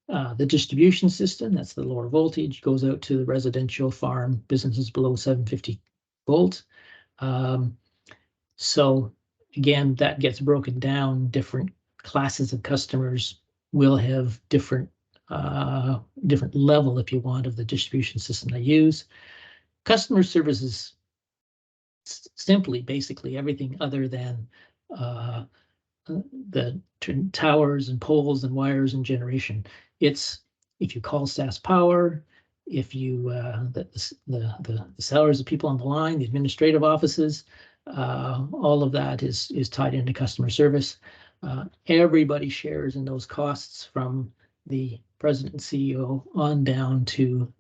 The distribution system, that's the lower voltage, goes out to the residential farm, businesses below 750 volt. So again, that gets broken down. Different classes of customers will have different level, if you want, of the distribution system they use. Customer services, simply basically everything other than the towers and poles and wires and generation. It's if you call SAS Power, if you the salaries of people on the line, the administrative offices, all of that is tied into customer service. Everybody shares in those costs from the president and CEO on down to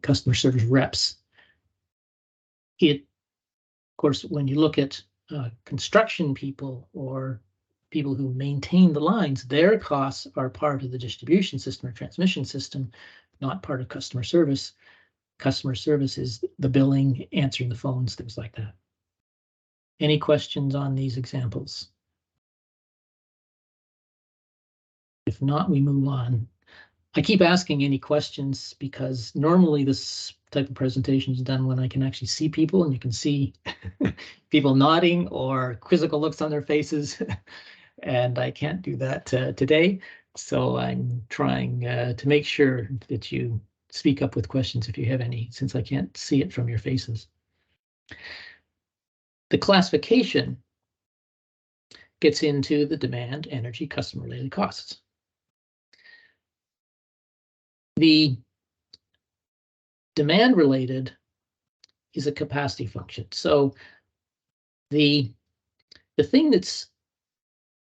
customer service reps. Of course, when you look at construction people or people who maintain the lines, their costs are part of the distribution system or transmission system, not part of customer service. Customer service is the billing, answering the phones, things like that. Any questions on these examples? If not, we move on. I keep asking any questions because normally this type of presentation is done when I can actually see people and you can see people nodding or quizzical looks on their faces. And I can't do that today. So I'm trying to make sure that you speak up with questions if you have any, since I can't see it from your faces. The classification gets into the demand, energy, customer related costs. The demand related is a capacity function. So the thing that's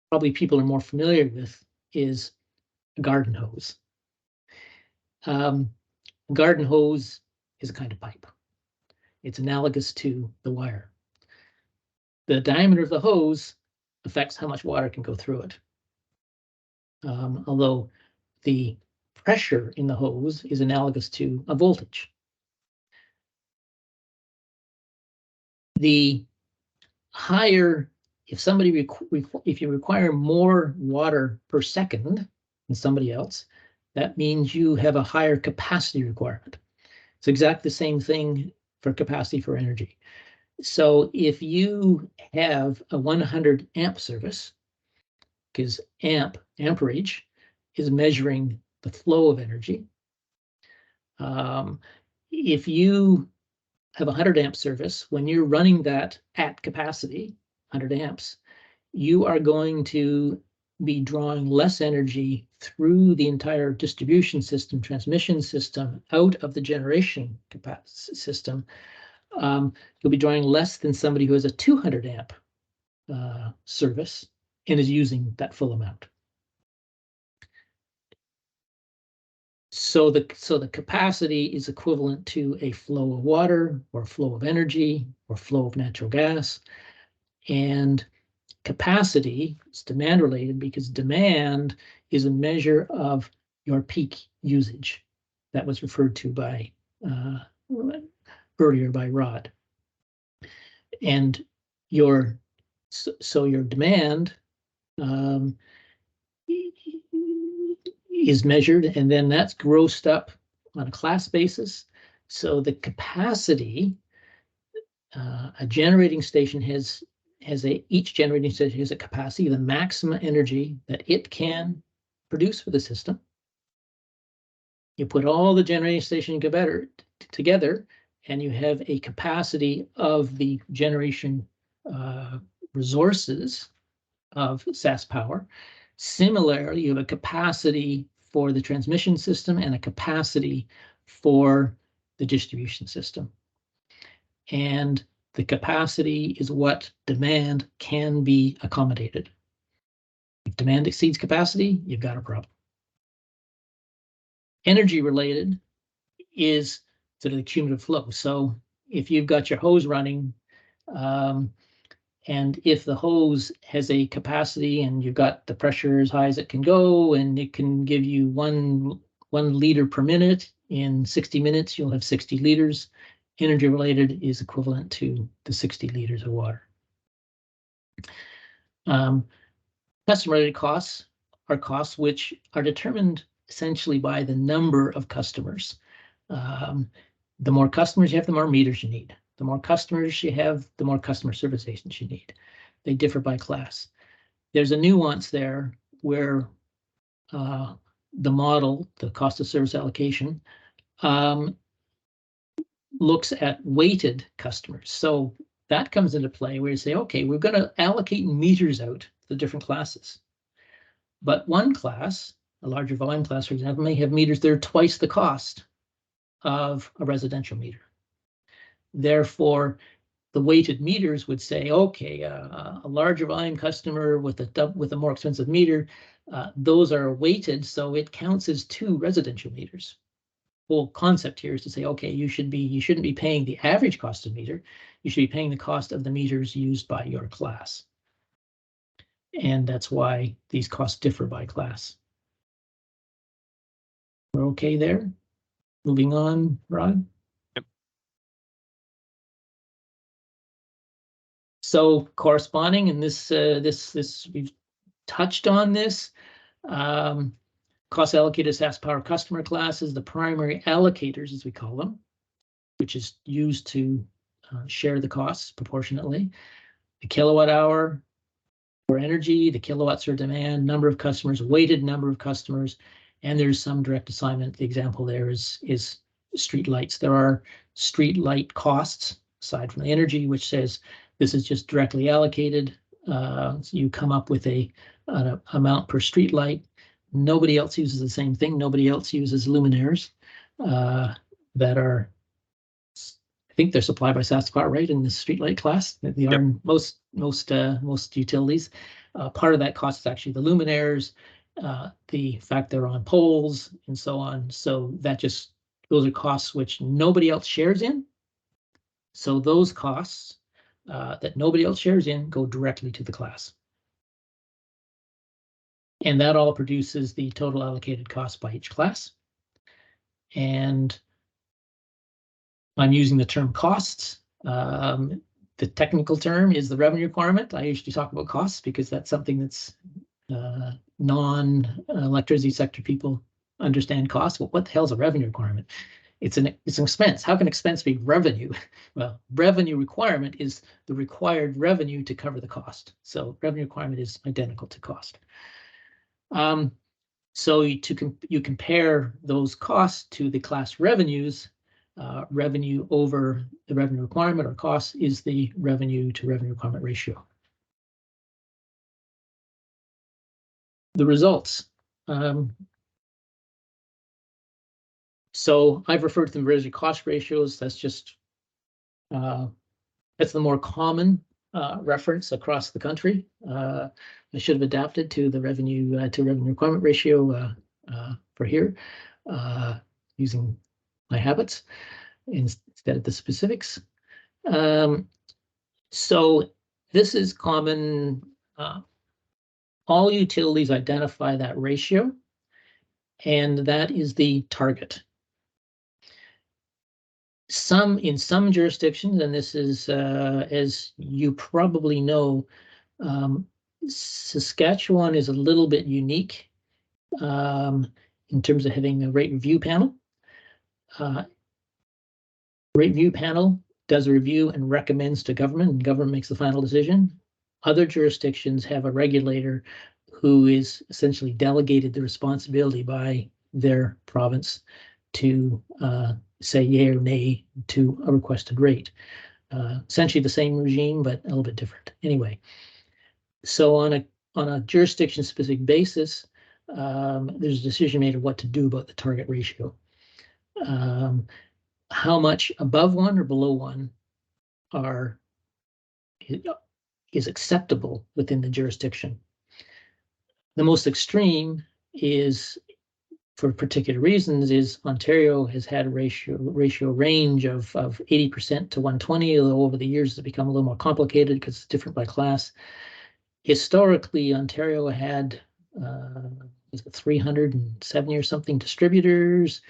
probably people are more familiar with is a garden hose. Garden hose is a kind of pipe. It's analogous to the wire. The diameter of the hose affects how much water can go through it. Although the pressure in the hose is analogous to a voltage. The higher, if you require more water per second than somebody else, that means you have a higher capacity requirement. It's exactly the same thing for capacity for energy. So if you have a 100 amp service, because amperage is measuring the flow of energy. If you have a 100 amp service, when you're running that at capacity, 100 amps, you are going to be drawing less energy through the entire distribution system, transmission system, out of the generation capacity system. You'll be drawing less than somebody who has a 200 amp service and is using that full amount. So the capacity is equivalent to a flow of water or flow of energy or flow of natural gas. And capacity is demand related because demand is a measure of your peak usage. That was referred to by earlier by Rod. And your demand is measured, and then that's grossed up on a class basis. So the capacity, a generating station each generating station has a capacity, the maximum energy that it can produce for the system. You put all the generating stations together, and you have a capacity of the generation resources of SAS power. Similarly, you have a capacity for the transmission system and a capacity for the distribution system. And the capacity is what demand can be accommodated. If demand exceeds capacity, you've got a problem. Energy related is sort of the cumulative flow. So if you've got your hose running, and if the hose has a capacity and you've got the pressure as high as it can go, and it can give you one liter per minute, in 60 minutes, you'll have 60 liters. Energy related is equivalent to the 60 liters of water. Customer related costs are costs which are determined essentially by the number of customers. The more customers you have, the more meters you need. The more customers you have, the more customer service stations you need. They differ by class. There's a nuance there where the model, the cost of service allocation, looks at weighted customers. So that comes into play where you say, okay, we're going to allocate meters out to the different classes. But one class, a larger volume class, for example, may have meters that are twice the cost of a residential meter. Therefore, the weighted meters would say, okay, a larger volume customer with a more expensive meter, those are weighted, so it counts as 2 residential meters. Whole concept here is to say, okay, you shouldn't be paying the average cost of meter. You should be paying the cost of the meters used by your class. And that's why these costs differ by class. We're okay there? Moving on, Rod? Yep. So corresponding, and this we've touched on this. Cost allocated SAS power customer classes, the primary allocators, as we call them, which is used to share the costs proportionately. The kilowatt hour for energy, the kilowatts for demand, number of customers, weighted number of customers, and there's some direct assignment. The example there is street lights. There are street light costs aside from the energy, which says this is just directly allocated. So you come up with an amount per street light. Nobody else uses the same thing. Nobody else uses luminaires that are, I think they're supplied by SAS Power, right, in the streetlight class. They are in most utilities. Part of that cost is actually the luminaires, the fact they're on poles, and so on. So those are costs which nobody else shares in. So those costs that nobody else shares in go directly to the class. And that all produces the total allocated cost by each class. And I'm using the term costs. The technical term is the revenue requirement. I usually talk about costs because that's something that's non-electricity sector people understand costs. Well, what the hell is a revenue requirement? It's an expense. How can expense be revenue? Well, revenue requirement is the required revenue to cover the cost. So revenue requirement is identical to cost. So you compare those costs to the class revenues. Revenue over the revenue requirement or cost is the revenue to revenue requirement ratio. The results. So I've referred to them as cost ratios. That's just that's the more common reference across the country. I should have adapted to the revenue to revenue requirement ratio for here using my habits instead of the specifics. So this is common. All utilities identify that ratio, and that is the target. In some jurisdictions, and this is, as you probably know, Saskatchewan is a little bit unique in terms of having a rate review panel. Rate review panel does a review and recommends to government, and government makes the final decision. Other jurisdictions have a regulator who is essentially delegated the responsibility by their province to say yay or nay to a requested rate. Essentially the same regime, but a little bit different. Anyway, so on a jurisdiction-specific basis, there's a decision made of what to do about the target ratio. How much above 1 or below 1 is acceptable within the jurisdiction. The most extreme is, for particular reasons, is Ontario has had a ratio range of 80% to 120, although over the years it's become a little more complicated because it's different by class. Historically, Ontario had 370 or something distributors,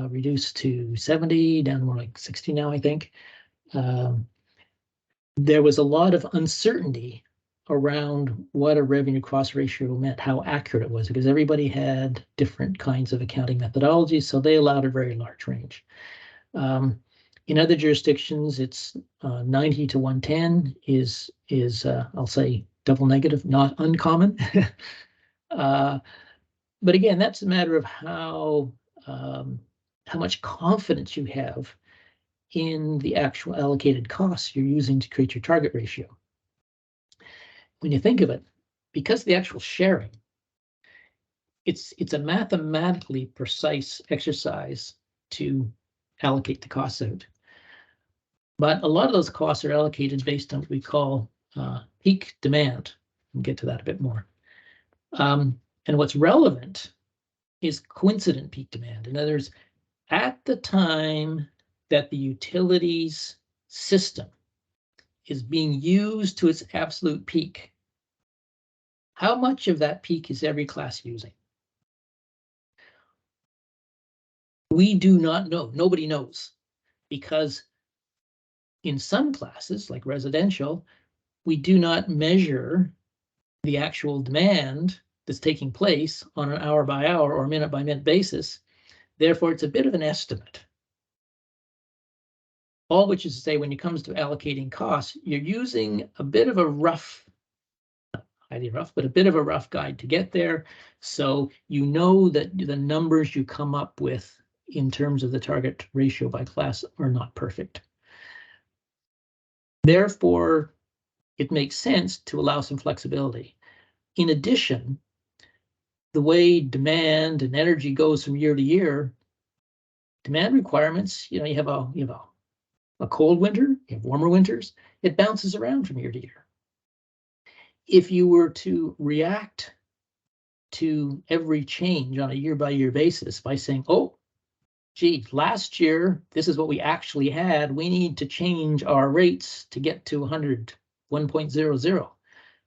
reduced to 70, down to more like 60 now, I think. There was a lot of uncertainty around what a revenue cost ratio meant, how accurate it was, because everybody had different kinds of accounting methodologies, so they allowed a very large range. In other jurisdictions, it's 90 to 110 is I'll say double negative, not uncommon. But again, that's a matter of how much confidence you have in the actual allocated costs you're using to create your target ratio. When you think of it, because the actual sharing, it's a mathematically precise exercise to allocate the costs out. But a lot of those costs are allocated based on what we call peak demand. We'll get to that a bit more. And what's relevant is coincident peak demand. In other words, at the time that the utilities system is being used to its absolute peak, how much of that peak is every class using? We do not know. Nobody knows, because in some classes, like residential, we do not measure the actual demand that's taking place on an hour by hour or minute by minute basis. Therefore, it's a bit of an estimate. All which is to say, when it comes to allocating costs, you're using a bit of a rough, not highly rough, but a bit of a rough guide to get there. So you know that the numbers you come up with in terms of the target ratio by class are not perfect. Therefore, it makes sense to allow some flexibility. In addition, the way demand and energy goes from year to year, demand requirements, you have a cold winter, you have warmer winters, it bounces around from year to year. If you were to react to every change on a year-by-year basis by saying, oh, gee, last year, this is what we actually had, we need to change our rates to get to 100, 1.00,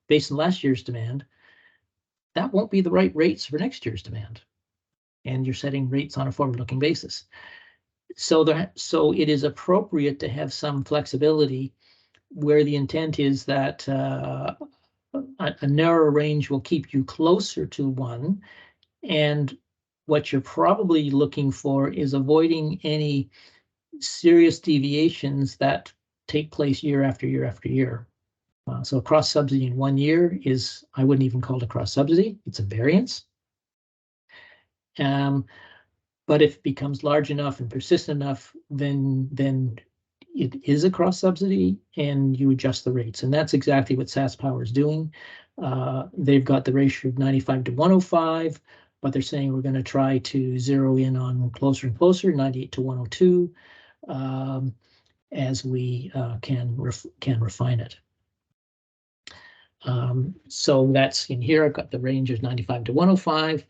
based on last year's demand, that won't be the right rates for next year's demand. And you're setting rates on a forward-looking basis. So it is appropriate to have some flexibility where the intent is that a narrower range will keep you closer to 1. And what you're probably looking for is avoiding any serious deviations that take place year after year after year. So a cross subsidy in 1 year is, I wouldn't even call it a cross subsidy, it's a variance. But if it becomes large enough and persistent enough, then it is a cross subsidy and you adjust the rates. And that's exactly what SaskPower is doing. They've got the ratio of 95 to 105, but they're saying we're going to try to zero in on closer and closer, 98 to 102, as we can refine it. So that's in here. I've got the range of 95 to 105,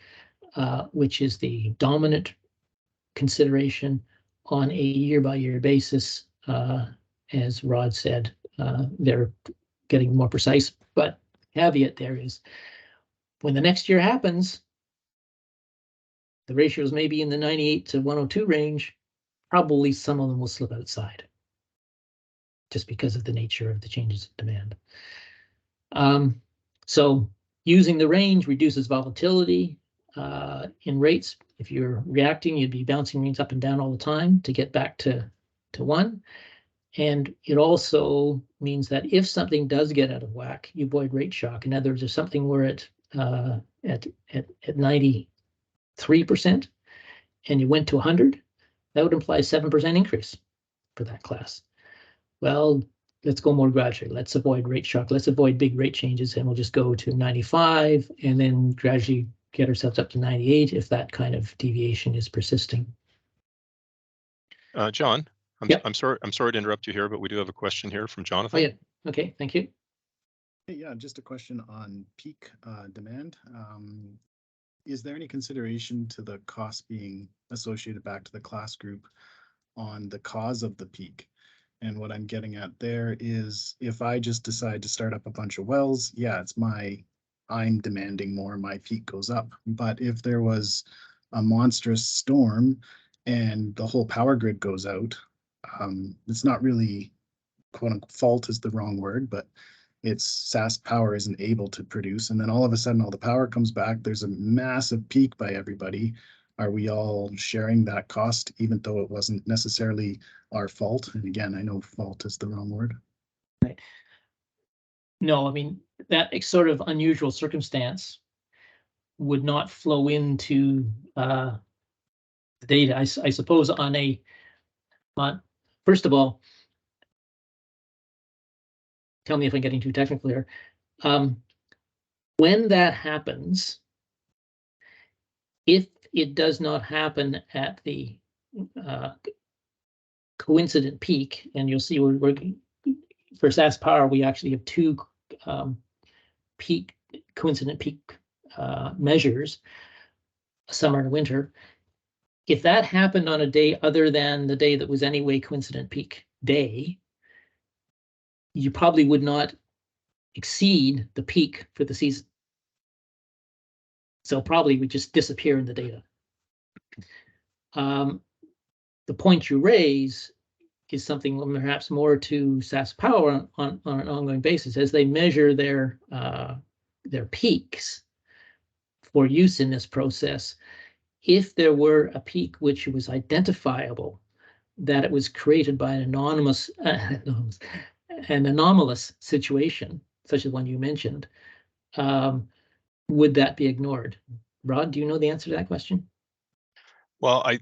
which is the dominant consideration on a year-by-year basis. As Rod said, they're getting more precise, but caveat there is when the next year happens, the ratios may be in the 98 to 102 range, probably some of them will slip outside just because of the nature of the changes in demand. So using the range reduces volatility in rates. If you're reacting, you'd be bouncing rates up and down all the time to get back to 1. And it also means that if something does get out of whack, you avoid rate shock. In other words, if something were at 93% and you went to 100, that would imply a 7% increase for that class. Well, let's go more gradually. Let's avoid rate shock. Let's avoid big rate changes, and we'll just go to 95 and then gradually get ourselves up to 98 if that kind of deviation is persisting. John, Yep. I'm sorry to interrupt you here, but we do have a question here from Jonathan. Oh, yeah. Okay, thank you. Yeah, just a question on peak demand. Is there any consideration to the cost being associated back to the class group on the cause of the peak? And what I'm getting at there is if I just decide to start up a bunch of wells, yeah, I'm demanding more, my peak goes up. But if there was a monstrous storm and the whole power grid goes out, it's not really, quote unquote, fault is the wrong word, but it's SaskPower isn't able to produce. And then all of a sudden, all the power comes back. There's a massive peak by everybody. Are we all sharing that cost, even though it wasn't necessarily our fault? And again, I know fault is the wrong word. Right. No, I mean, that sort of unusual circumstance would not flow into the data. I suppose first of all, tell me if I'm getting too technical here. When that happens, if it does not happen at the coincident peak, and you'll see we're for SaskPower, we actually have 2 coincident peak measures, summer and winter. If that happened on a day other than the day that was anyway coincident peak day, you probably would not exceed the peak for the season. So probably would just disappear in the data. The point you raise is something perhaps more to SaskPower on an ongoing basis as they measure their peaks for use in this process. If there were a peak which was identifiable, that it was created by an anomalous situation, such as one you mentioned, would that be ignored? Rod, do you know the answer to that question? Well, I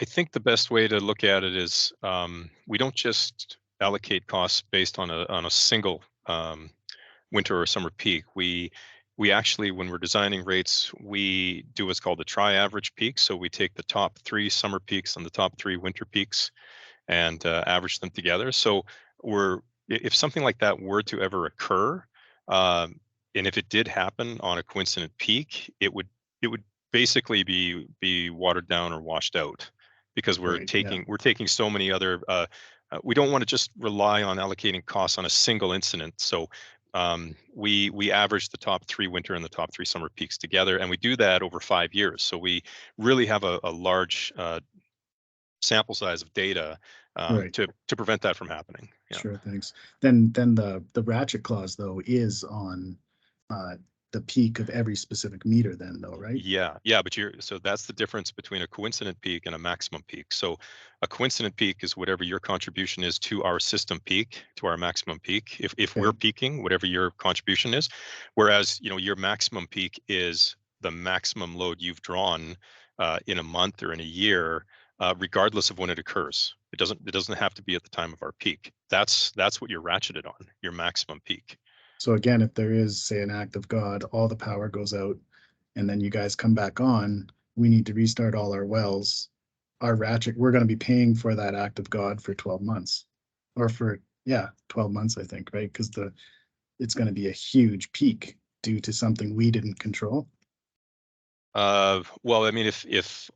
think the best way to look at it is we don't just allocate costs based on a single winter or summer peak. We actually, when we're designing rates, we do what's called the tri-average peak. So we take the top 3 summer peaks and the top 3 winter peaks and average them together. So if something like that were to ever occur, and if it did happen on a coincident peak, it would basically be watered down or washed out, because we're taking so many other. We don't want to just rely on allocating costs on a single incident. So we average the top 3 winter and the top 3 summer peaks together, and we do that over 5 years. So we really have a large sample size of data Right. to prevent that from happening. Yeah. Sure, thanks. Then the ratchet clause though is on the peak of every specific meter then though, right? Yeah, but so that's the difference between a coincident peak and a maximum peak. So a coincident peak is whatever your contribution is to our system peak, to our maximum peak. If we're peaking, whatever your contribution is, whereas your maximum peak is the maximum load you've drawn in a month or in a year, regardless of when it occurs. It doesn't have to be at the time of our peak. That's what you're ratcheted on, your maximum peak. So again, if there is, say, an act of God, all the power goes out, and then you guys come back on, we need to restart all our wells. Our ratchet, we're going to be paying for that act of God for 12 months, or for 12 months, I think, right? Because it's going to be a huge peak due to something we didn't control. Well, I mean, if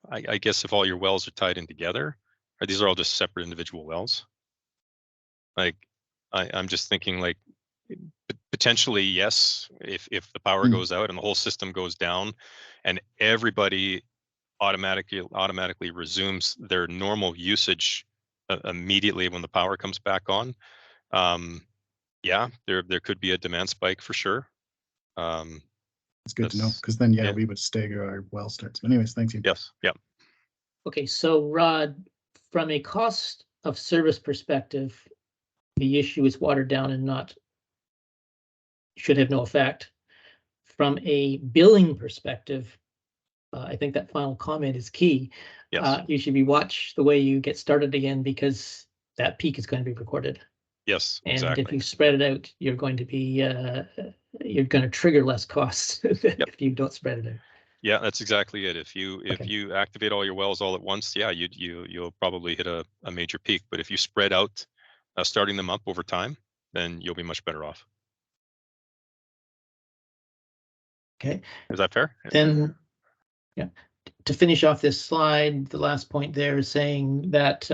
I guess if all your wells are tied in together, or these are all just separate individual wells. Like I'm just thinking like potentially yes, if the power goes out and the whole system goes down and everybody automatically resumes their normal usage immediately when the power comes back on, yeah, there could be a demand spike for sure. It's good to know, because then we would stagger our well starts. But anyways, thank you. Yes, yeah. Okay, so Rod, from a cost of service perspective, the issue is watered down and should have no effect. From a billing perspective, I think that final comment is key. Yes. You should watch the way you get started again, because that peak is going to be recorded. Yes, and exactly. If you spread it out, you're going to trigger less costs if you don't spread it out. Yeah, that's exactly it. If you activate all your wells all at once, yeah, you'll probably hit a major peak. But if you spread out, starting them up over time, then you'll be much better off. Okay. Is that fair? Then, yeah. To finish off this slide, the last point there is saying that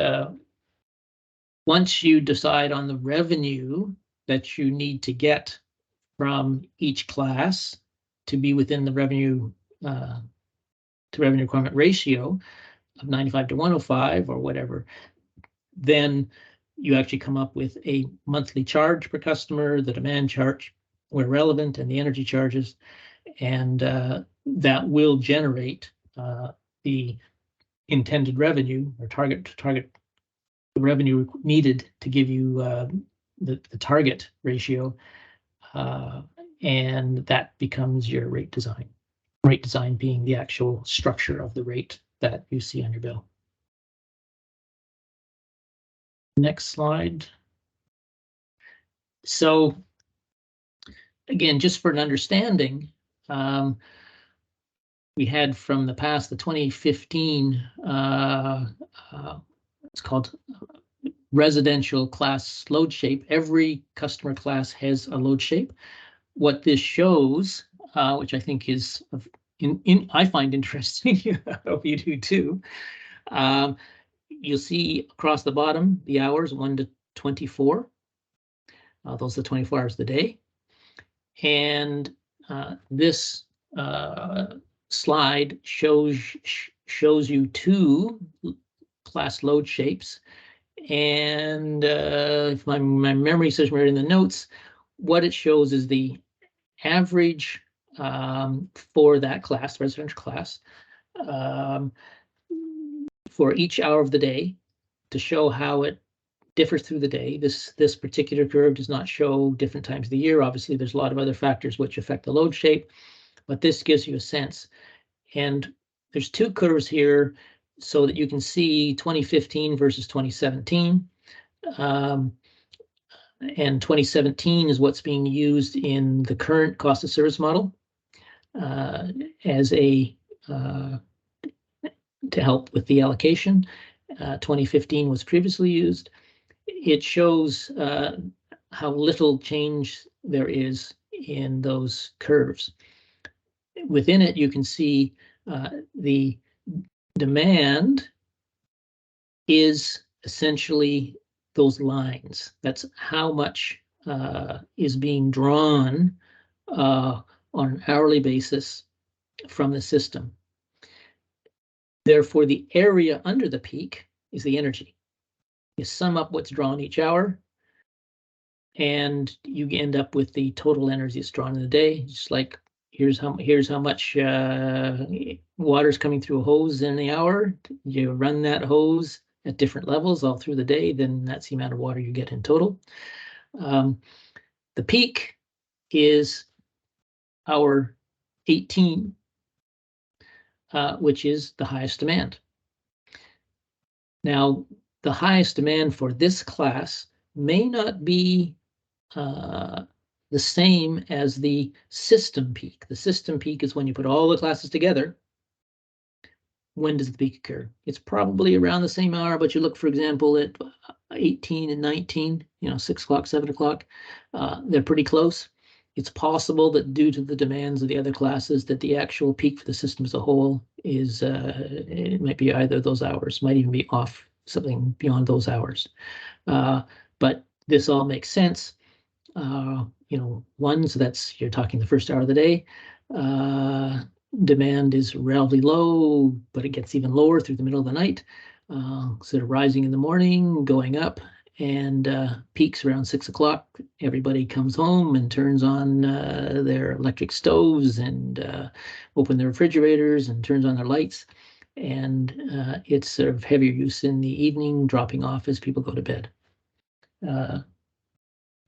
once you decide on the revenue that you need to get from each class to be within the revenue to revenue requirement ratio of 95 to 105 or whatever, then you actually come up with a monthly charge per customer, the demand charge where relevant, and the energy charges, and that will generate the intended revenue or target the revenue needed to give you the target ratio, and that becomes your rate design. Rate design being the actual structure of the rate that you see on your bill. Next slide. So again, just for an understanding, we had from the past the 2015, it's called residential class load shape. Every customer class has a load shape. What this shows, which I think is I find interesting, I hope you do too. You'll see across the bottom the hours 1 to 24. Those are the 24 hours of the day. And this slide shows you two class load shapes. And if my memory serves me right in the notes, what it shows is the average for that class, residential class, for each hour of the day, to show how it differs through the day. This particular curve does not show different times of the year. Obviously, there's a lot of other factors which affect the load shape, but this gives you a sense. And there's two curves here so that you can see 2015 versus 2017. And 2017 is what's being used in the current cost of service model as a to help with the allocation. 2015 was previously used. It shows how little change there is in those curves. Within it, you can see the demand is essentially those lines. That's how much is being drawn on an hourly basis from the system. Therefore, the area under the peak is the energy. You sum up what's drawn each hour, and you end up with the total energy that's drawn in the day. Just like here's how much water is coming through a hose in the hour. You run that hose at different levels all through the day, then that's the amount of water you get in total. The peak is hour 18, which is the highest demand. Now, the highest demand for this class may not be the same as the system peak. The system peak is when you put all the classes together. When does the peak occur? It's probably around the same hour, but you look, for example, at 18 and 19, 6 o'clock, 7 o'clock, they're pretty close. It's possible that due to the demands of the other classes that the actual peak for the system as a whole is, it might be either of those hours, might even be off something beyond those hours. But this all makes sense. So that's, you're talking the first hour of the day. Demand is relatively low, but it gets even lower through the middle of the night. Sort of rising in the morning, going up, and peaks around 6 o'clock. Everybody comes home and turns on their electric stoves and open their refrigerators and turns on their lights. And it's sort of heavier use in the evening, dropping off as people go to bed.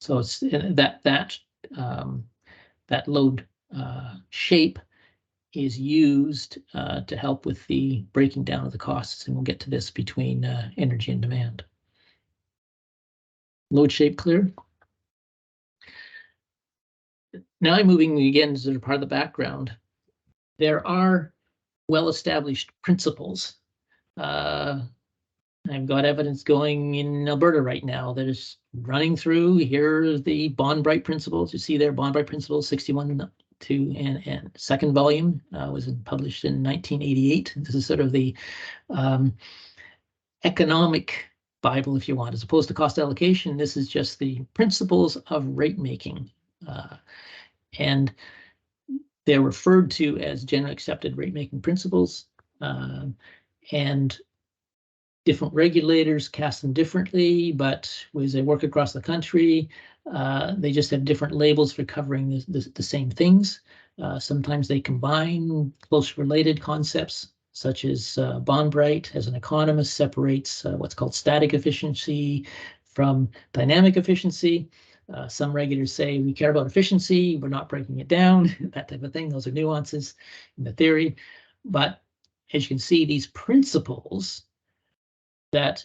So it's that load shape is used to help with the breaking down of the costs, and we'll get to this between energy and demand. Load shape clear? Now I'm moving again to sort of part of the background. There are well-established principles. I've got evidence going in Alberta right now that is running through. Here are the Bond-Bright principles. You see there, Bond-Bright principles 61 to and second volume was published in 1988. This is sort of the economic Bible, if you want, as opposed to cost allocation. This is just the principles of rate making, and they're referred to as generally accepted rate making principles, and different regulators cast them differently, but as they work across the country, they just have different labels for covering the same things. Sometimes they combine close related concepts, such as Bond-Bright, as an economist, separates what's called static efficiency from dynamic efficiency. Some regulators say we care about efficiency, we're not breaking it down, that type of thing. Those are nuances in the theory. But as you can see, these principles that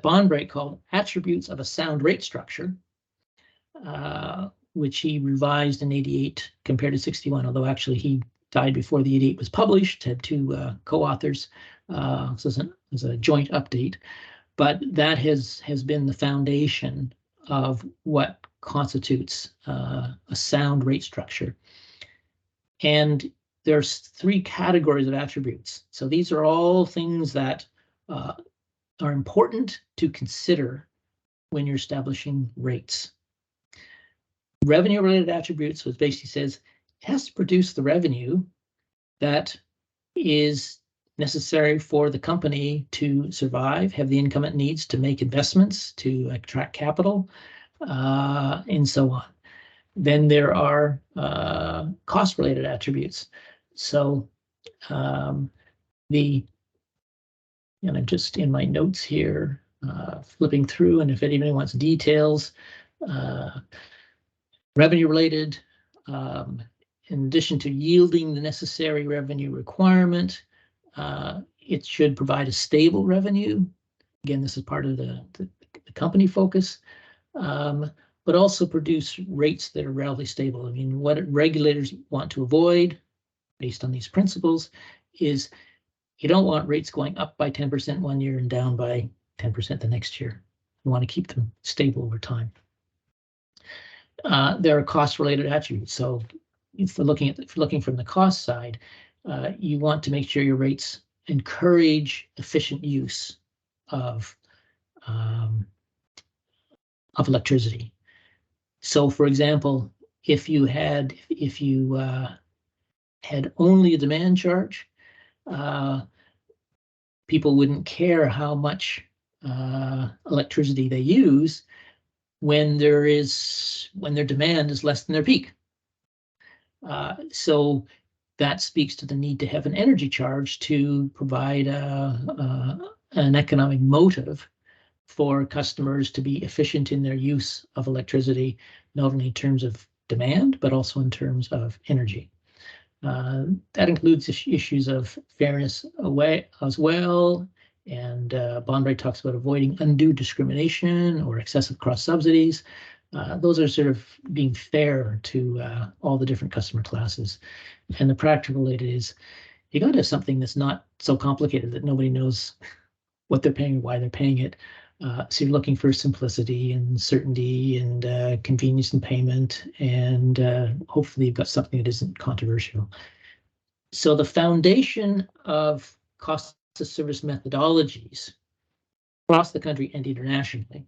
Bond-Bright called attributes of a sound rate structure, which he revised in 88 compared to 61, although actually he died before the 88 was published, had two co-authors, so it's a joint update, but that has been the foundation of what constitutes a sound rate structure. And there's 3 categories of attributes. So these are all things that are important to consider when you're establishing rates. Revenue-related attributes, which basically says it has to produce the revenue that is necessary for the company to survive, have the income it needs to make investments, to attract capital, and so on. Then there are cost-related attributes. So and I'm just in my notes here, flipping through, and if anybody wants details, revenue-related, in addition to yielding the necessary revenue requirement, it should provide a stable revenue. Again, this is part of the company focus, but also produce rates that are relatively stable. I mean, what regulators want to avoid, based on these principles, is you don't want rates going up by 10% one year and down by 10% the next year. You want to keep them stable over time. There are cost-related attributes. So if we're looking from the cost side, you want to make sure your rates encourage efficient use of electricity. So for example, if you had only a demand charge, people wouldn't care how much electricity they use when their demand is less than their peak. So that speaks to the need to have an energy charge to provide an economic motive for customers to be efficient in their use of electricity, not only in terms of demand, but also in terms of energy. That includes issues of fairness as well. And bond rate talks about avoiding undue discrimination or excessive cross subsidies. Those are sort of being fair to all the different customer classes. And the practical it is, you got to have something that's not so complicated that nobody knows what they're paying, why they're paying it. So you're looking for simplicity and certainty and convenience in payment, and hopefully you've got something that isn't controversial. So the foundation of cost of service methodologies across the country and internationally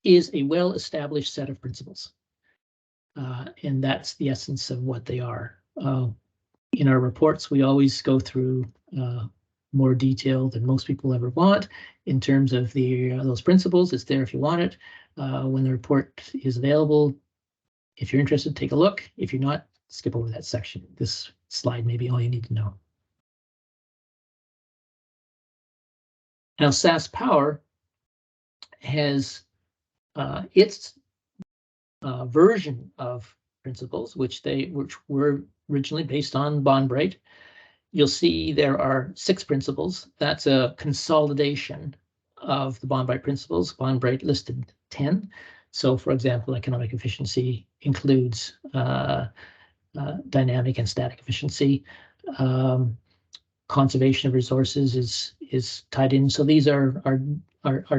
is a well-established set of principles. And that's the essence of what they are. In our reports, we always go through more detail than most people ever want in terms of those principles. It's there if you want it. When the report is available, if you're interested, take a look. If you're not, skip over that section. This slide may be all you need to know. Now, SAS Power has its version of principles, which were originally based on bond rate. You'll see there are 6 principles. That's a consolidation of the bond rate principles. Bond rate listed 10. So, for example, economic efficiency includes dynamic and static efficiency. Conservation of resources is tied in. So these are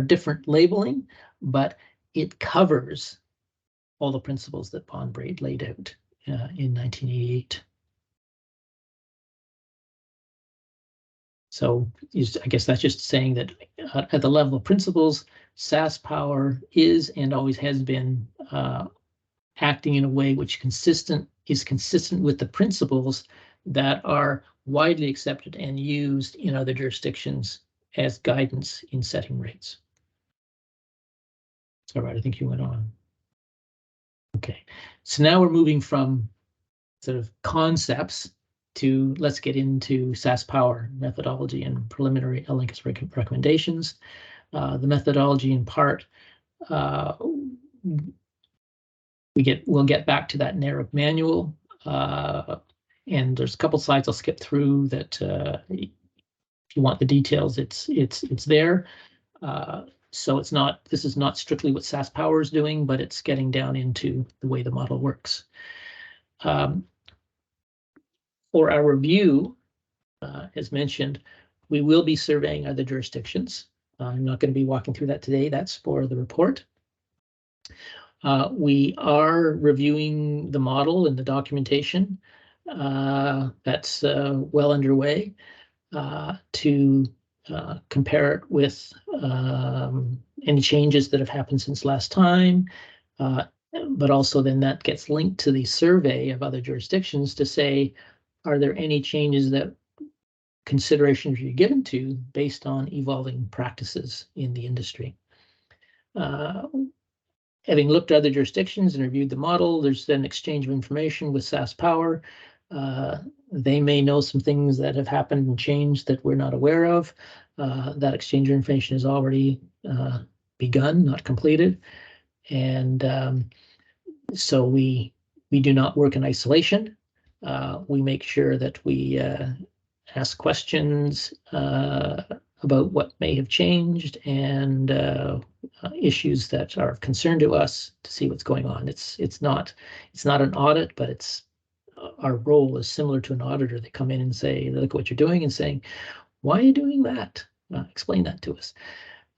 different labeling, but it covers all the principles that bond rate laid out in 1988. So I guess that's just saying that at the level of principles, SAS Power is and always has been acting in a way which is consistent with the principles that are widely accepted and used in other jurisdictions as guidance in setting rates. All right, I think you went on. Okay, so now we're moving from sort of concepts to let's get into SAS Power methodology and preliminary Allocation recommendations. The methodology in part, we'll get back to that NARIP manual, and there's a couple slides I'll skip through that if you want the details, it's there. So this is not strictly what SAS Power is doing, but it's getting down into the way the model works. For our review, as mentioned, we will be surveying other jurisdictions. I'm not going to be walking through that today. That's for the report. We are reviewing the model and the documentation. That's well underway to compare it with any changes that have happened since last time. But also then that gets linked to the survey of other jurisdictions to say, are there any changes that considerations you're given to based on evolving practices in the industry? Having looked at other jurisdictions and reviewed the model, there's then exchange of information with SAS Power. They may know some things that have happened and changed that we're not aware of. That exchange of information has already begun, not completed. And so we do not work in isolation. We make sure that we ask questions about what may have changed and issues that are of concern to us to see what's going on. It's not an audit, but it's our role is similar to an auditor. They come in and say, they look at what you're doing and saying, why are you doing that? Explain that to us.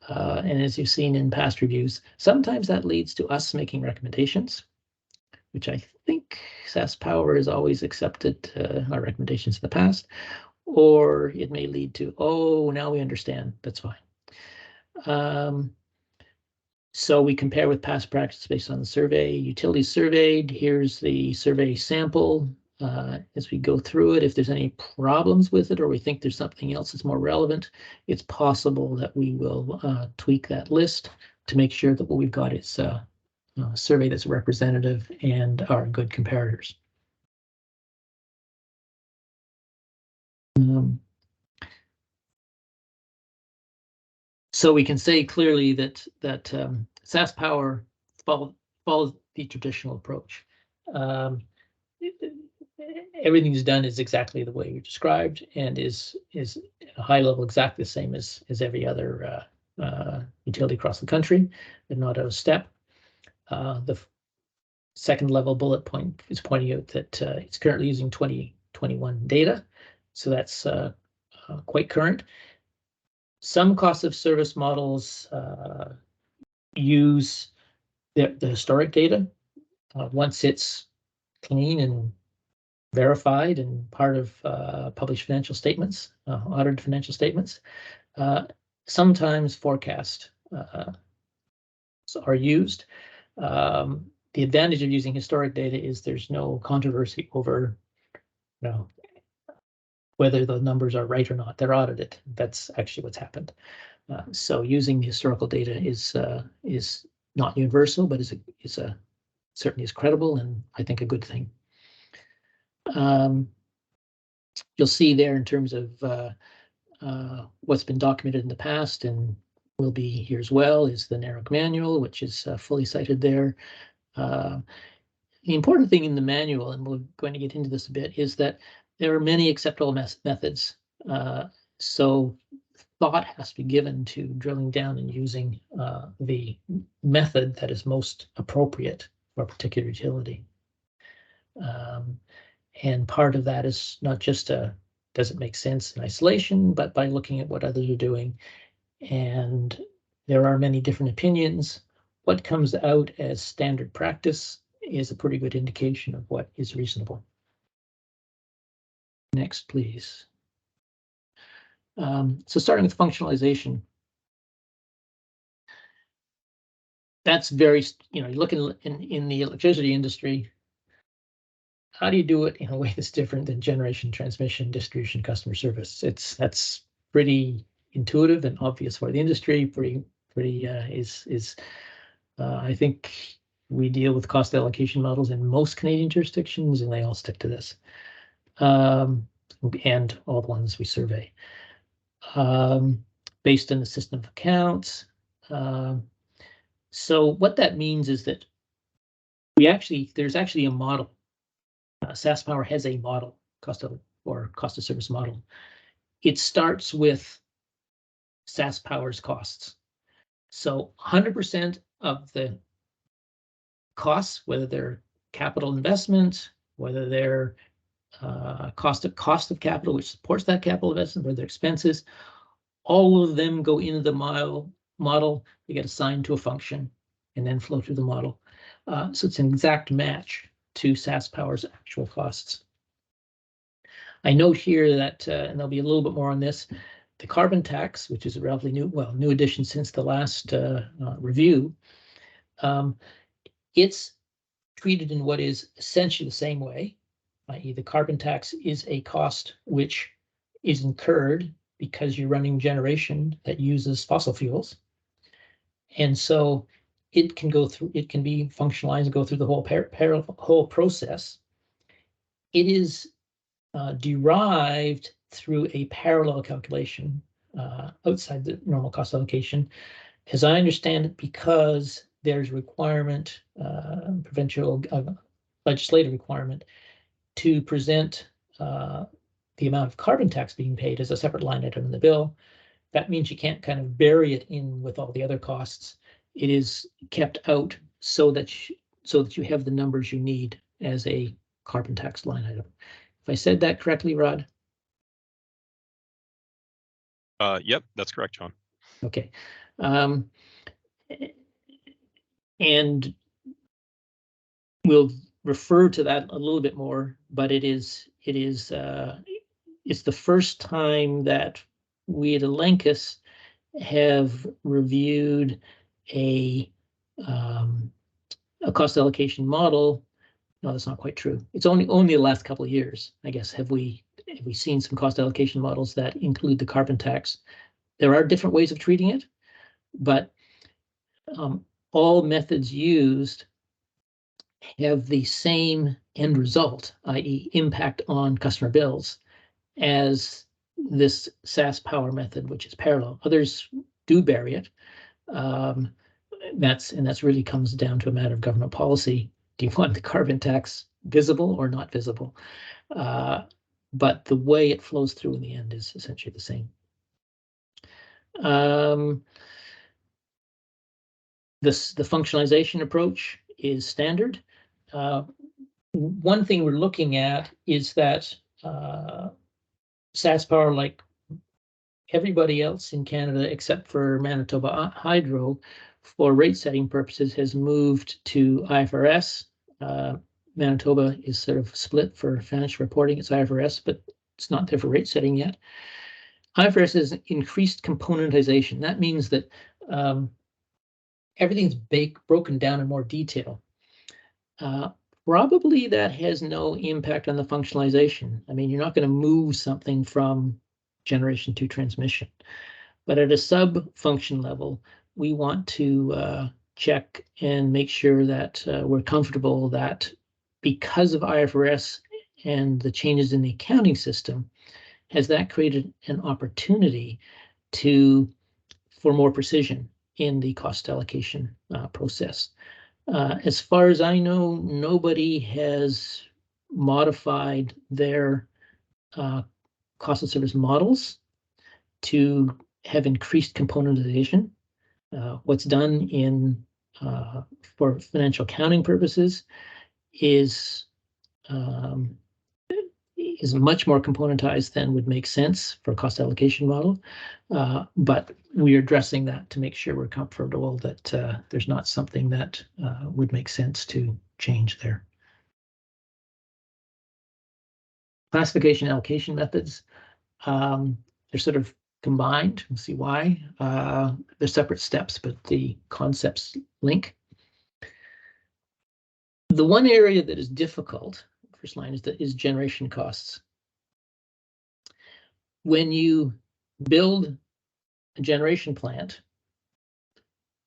And as you've seen in past reviews, sometimes that leads to us making recommendations, which I think SAS Power has always accepted our recommendations in the past, or it may lead to, oh, now we understand, that's fine. So we compare with past practice based on the survey. Utilities surveyed, here's the survey sample. As we go through it, if there's any problems with it or we think there's something else that's more relevant, it's possible that we will tweak that list to make sure that what we've got is a survey that's representative and are good comparators. So we can say clearly that SAS Power follows the traditional approach. Everything's done is exactly the way we described and is at a high level exactly the same as every other utility across the country. They're not out of step. The second level bullet point is pointing out that it's currently using 2021 data, so that's quite current. Some cost of service models use the historic data once it's clean and verified and part of published financial statements, audited financial statements. Sometimes forecast are used. The advantage of using historic data is there's no controversy over, whether the numbers are right or not. They're audited. That's actually what's happened. So using the historical data is not universal, but certainly is credible and I think a good thing. You'll see there in terms of what's been documented in the past and will be here as well is the NARIC manual, which is fully cited there. The important thing in the manual, and we're going to get into this a bit, is that there are many acceptable methods. So thought has to be given to drilling down and using the method that is most appropriate for a particular utility. And part of that is not just does it make sense in isolation, but by looking at what others are doing. And there are many different opinions. What comes out as standard practice is a pretty good indication of what is reasonable. Next, please. So starting with functionalization. That's very, you look in the electricity industry, how do you do it in a way that's different than generation, transmission, distribution, customer service? That's pretty intuitive and obvious for the industry. I think we deal with cost allocation models in most Canadian jurisdictions, and they all stick to this, and all the ones we survey, based on the system of accounts. So what that means is that there's actually a model. SAS Power has a model, cost of service model. It starts with SAS Power's costs. So 100% of the costs, whether they're capital investment, whether they're cost of capital, which supports that capital investment, whether they're expenses, all of them go into the model. They get assigned to a function and then flow through the model. So it's an exact match to SAS Power's actual costs. I note here that, and there'll be a little bit more on this, the carbon tax, which is a relatively new addition since the last review, it's treated in what is essentially the same way, i.e. the carbon tax is a cost which is incurred because you're running generation that uses fossil fuels. And so it can be functionalized and go through the whole process. It is derived through a parallel calculation outside the normal cost allocation, as I understand it, because there's requirement, provincial legislative requirement, to present the amount of carbon tax being paid as a separate line item in the bill. That means you can't kind of bury it in with all the other costs. It is kept out so that you have the numbers you need as a carbon tax line item. If I said that correctly, Rod? Yep, that's correct, John. Okay. And we'll refer to that a little bit more, but it's the first time that we at Elenchus have reviewed a a cost allocation model. No, that's not quite true. It's only the last couple of years, I guess, have we seen some cost allocation models that include the carbon tax. There are different ways of treating it, but all methods used have the same end result, i.e. impact on customer bills, as this SAS power method, which is parallel. Others do vary it. That's really comes down to a matter of government policy. Do you want the carbon tax visible or not visible? But the way it flows through in the end is essentially the same. The functionalization approach is standard. One thing we're looking at is that SAS Power, like everybody else in Canada except for Manitoba Hydro, for rate setting purposes, has moved to IFRS. Manitoba is sort of split for financial reporting. It's IFRS, but it's not there for rate setting yet. IFRS is increased componentization. That means that everything's broken down in more detail. Probably that has no impact on the functionalization. I mean, you're not going to move something from generation to transmission. But at a sub-function level, we want to check and make sure that we're comfortable that because of IFRS and the changes in the accounting system, has that created an opportunity for more precision in the cost allocation process. As far as I know, nobody has modified their cost of service models to have increased componentization. What's done for financial accounting purposes is much more componentized than would make sense for a cost allocation model. But we are addressing that to make sure we're comfortable that there's not something that would make sense to change there. Classification allocation methods, they're sort of combined. We'll see why. They're separate steps, but the concepts link. The one area that is difficult, first line, is generation costs. When you build a generation plant,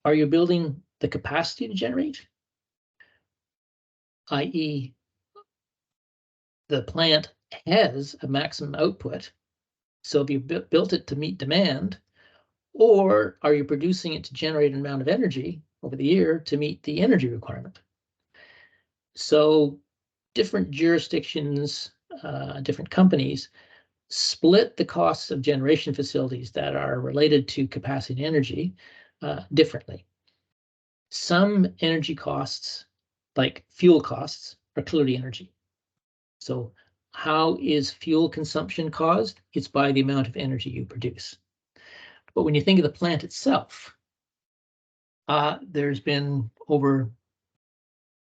are you building the capacity to generate? i.e., the plant has a maximum output, so if you built it to meet demand, or are you producing it to generate an amount of energy over the year to meet the energy requirement? So different jurisdictions, different companies split the costs of generation facilities that are related to capacity and energy differently. Some energy costs, like fuel costs, are clearly energy. So how is fuel consumption caused? It's by the amount of energy you produce. But when you think of the plant itself, there's been over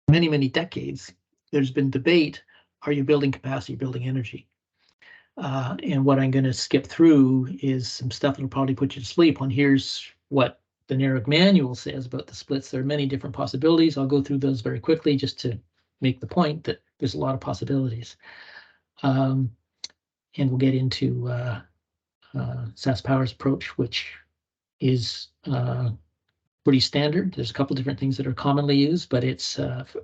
many, many decades, there's been debate, are you building capacity, building energy? And what I'm going to skip through is some stuff that'll probably put you to sleep on. Here's what the NARIC manual says about the splits. There are many different possibilities. I'll go through those very quickly just to make the point that there's a lot of possibilities. And we'll get into SAS Power's approach, which is pretty standard. There's a couple different things that are commonly used, but it's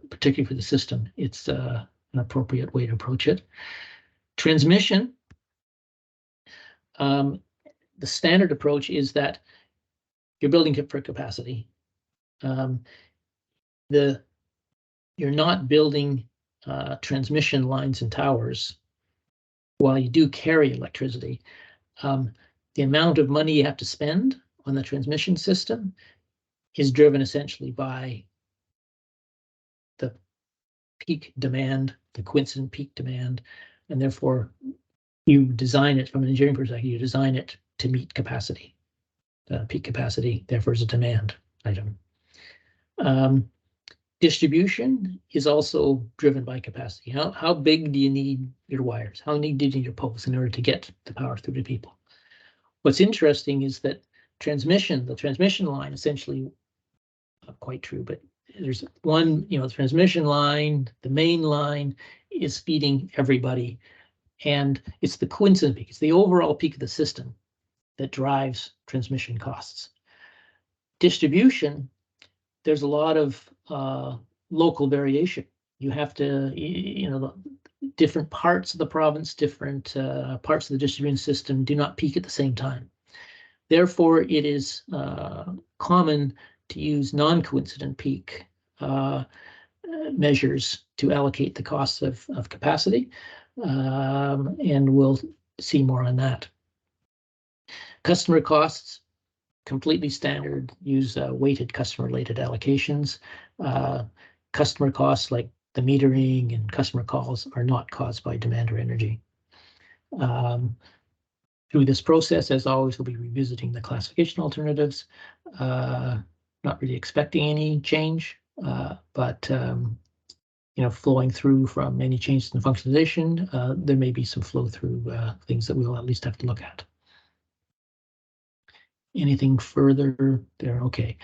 particularly for the system, it's an appropriate way to approach it. Transmission. The standard approach is that you're building for capacity. You're not building transmission lines and towers while you do carry electricity. The amount of money you have to spend on the transmission system is driven essentially by the peak demand, the coincident peak demand, and therefore you design it from an engineering perspective, you design it to meet capacity. Peak capacity, therefore, is a demand item. Distribution is also driven by capacity. How big do you need your wires? How big do you need your poles in order to get the power through to people? What's interesting is that the transmission line essentially quite true, but there's one, the transmission line, the main line is feeding everybody. And it's the coincident peak, it's the overall peak of the system that drives transmission costs. Distribution, there's a lot of local variation. You have to, different parts of the province, different parts of the distribution system do not peak at the same time. Therefore, it is common to use non-coincident peak measures to allocate the costs of capacity, and we'll see more on that. Customer costs, completely standard, use weighted customer-related allocations. Customer costs like the metering and customer calls are not caused by demand or energy. Through this process, as always, we'll be revisiting the classification alternatives. Not really expecting any change, but flowing through from any changes in functionalization, there may be some flow through things that we'll at least have to look at. Anything further there? Okay.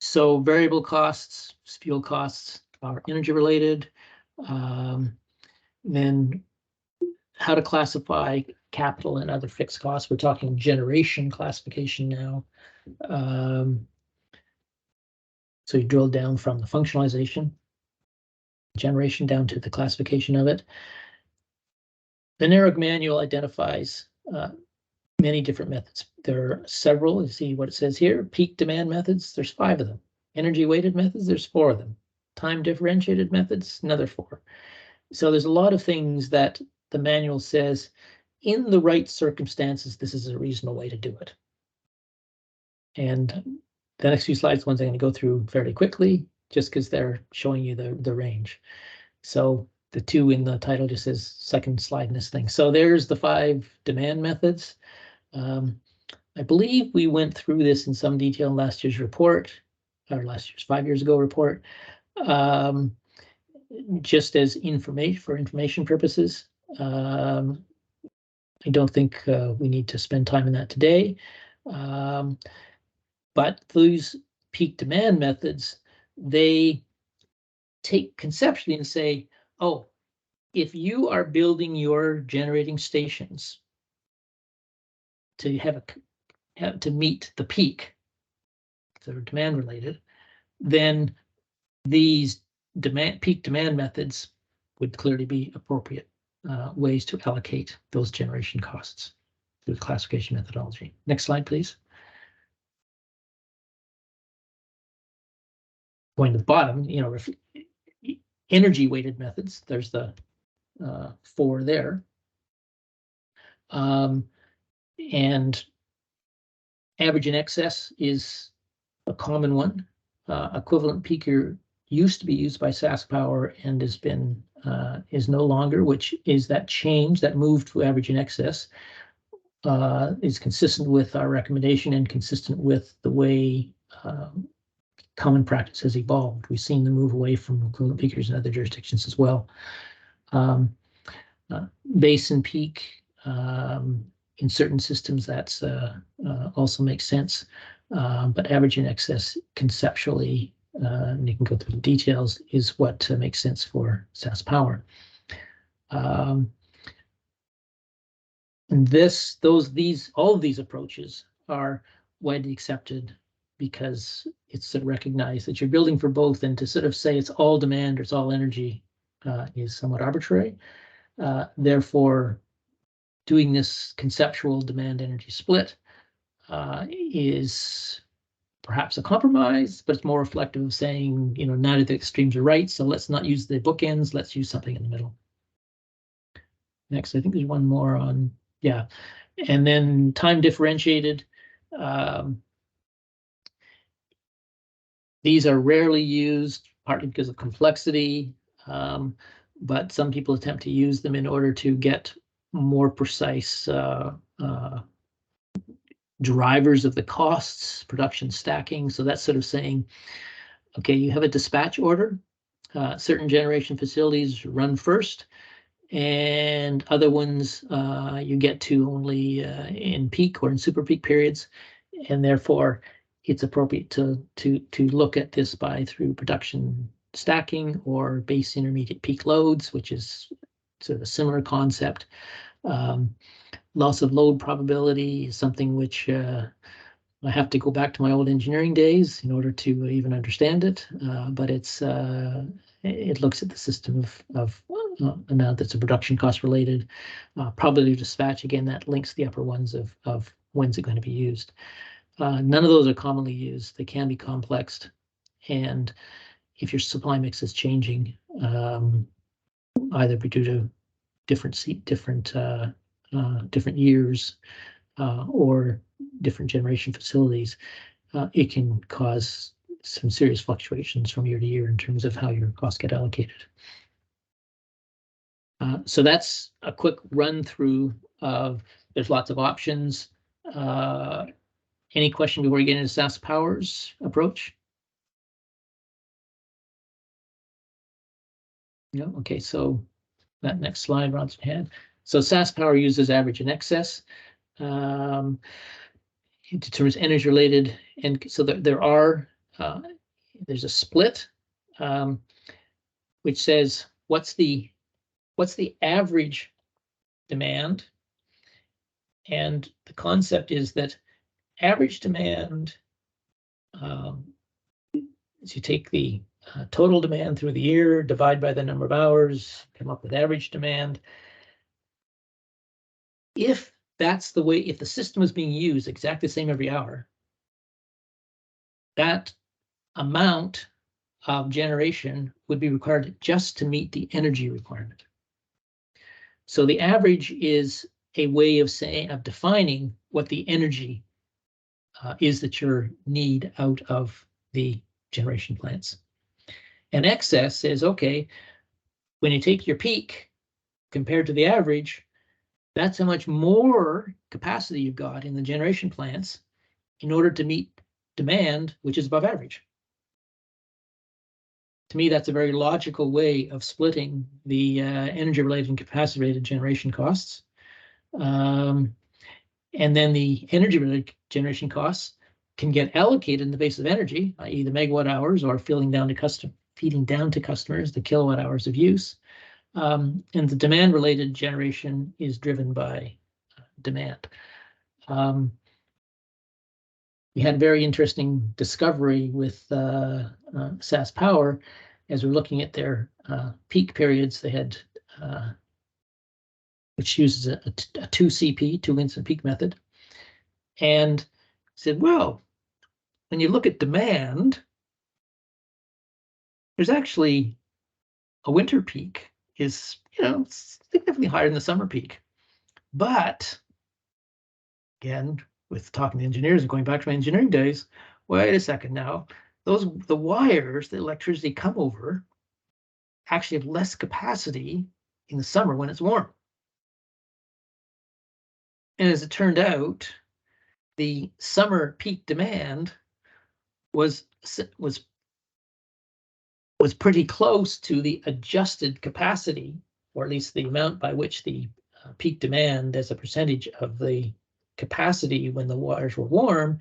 So variable costs, fuel costs are energy related. Then how to classify capital and other fixed costs. We're talking generation classification now. So you drill down from the functionalization, generation down to the classification of it. The NARUG manual identifies many different methods. There are several. You see what it says here. Peak demand methods, there's 5 of them. Energy weighted methods, there's 4 of them. Time differentiated methods, another 4. So there's a lot of things that the manual says in the right circumstances, this is a reasonable way to do it. And the next few slides, ones I'm going to go through fairly quickly, just because they're showing you the range. So the 2 in the title just says second slide in this thing. So there's the 5 demand methods. I believe we went through this in some detail in last year's report, or last year's 5 years ago report. Just as information purposes. I don't think we need to spend time on that today. But those peak demand methods, they take conceptually and say, oh, if you are building your generating stations to have to meet the peak, that are demand related, then these peak demand methods would clearly be appropriate ways to allocate those generation costs through the classification methodology. Next slide, please. Going to the bottom, energy weighted methods, there's the 4 there. And average in excess is a common one. Equivalent peaker used to be used by SaskPower and has been is no longer, which is that change, that move to average in excess is consistent with our recommendation and consistent with the way common practice has evolved. We've seen the move away from equivalent peakers in other jurisdictions as well. Base and peak in certain systems, that's also makes sense. But average in excess conceptually, and you can go through the details, is what makes sense for SaskPower. And all of these approaches are widely accepted because it's recognized that you're building for both, and to sort of say it's all demand or it's all energy is somewhat arbitrary. Therefore, doing this conceptual demand energy split is perhaps a compromise, but it's more reflective of saying, neither of the extremes are right, so let's not use the bookends, let's use something in the middle. Next, I think there's one more on, yeah. And then time differentiated. These are rarely used, partly because of complexity, but some people attempt to use them in order to get more precise drivers of the costs, production stacking. So that's sort of saying, okay, you have a dispatch order, certain generation facilities run first, and other ones you get to only in peak or in super peak periods, and therefore it's appropriate to look at this through production stacking or base intermediate peak loads, which is sort of a similar concept. Loss of load probability is something which I have to go back to my old engineering days in order to even understand it, but it looks at the system of amount that's a production cost related. Probability of dispatch, again, that links the upper ones of when's it going to be used. None of those are commonly used. They can be complex, and if your supply mix is changing, either due to different years or different generation facilities, it can cause some serious fluctuations from year to year in terms of how your costs get allocated. So that's a quick run through of, there's lots of options. Any question before you get into SaskPower's approach? No, okay, so that next slide, Ron's had. So SaskPower uses average and excess. It determines energy related, and so there's a split, which says what's the average demand, and the concept is that average demand, is you take the total demand through the year, divide by the number of hours, come up with average demand. If that's the way, if the system is being used exactly the same every hour, that amount of generation would be required just to meet the energy requirement. So the average is a way of defining what the energy is that you need out of the generation plants. And excess is, okay, when you take your peak compared to the average, that's how much more capacity you've got in the generation plants in order to meet demand, which is above average. To me, that's a very logical way of splitting the energy-related and capacity-related generation costs. And then the energy-related generation costs can get allocated in the base of energy, i.e. the megawatt hours, or feeding down to customers the kilowatt hours of use. And the demand-related generation is driven by demand. We had a very interesting discovery with SaskPower as we're looking at their peak periods. They had, which uses a 2CP, 2 instant peak method, and said, well, when you look at demand, there's actually a winter peak is, significantly higher than the summer peak. But again, with talking to engineers and going back to my engineering days, wait a second now, the wires, the electricity come over, actually have less capacity in the summer when it's warm. And as it turned out, the summer peak demand was pretty close to the adjusted capacity, or at least the amount by which the peak demand as a percentage of the capacity when the wires were warm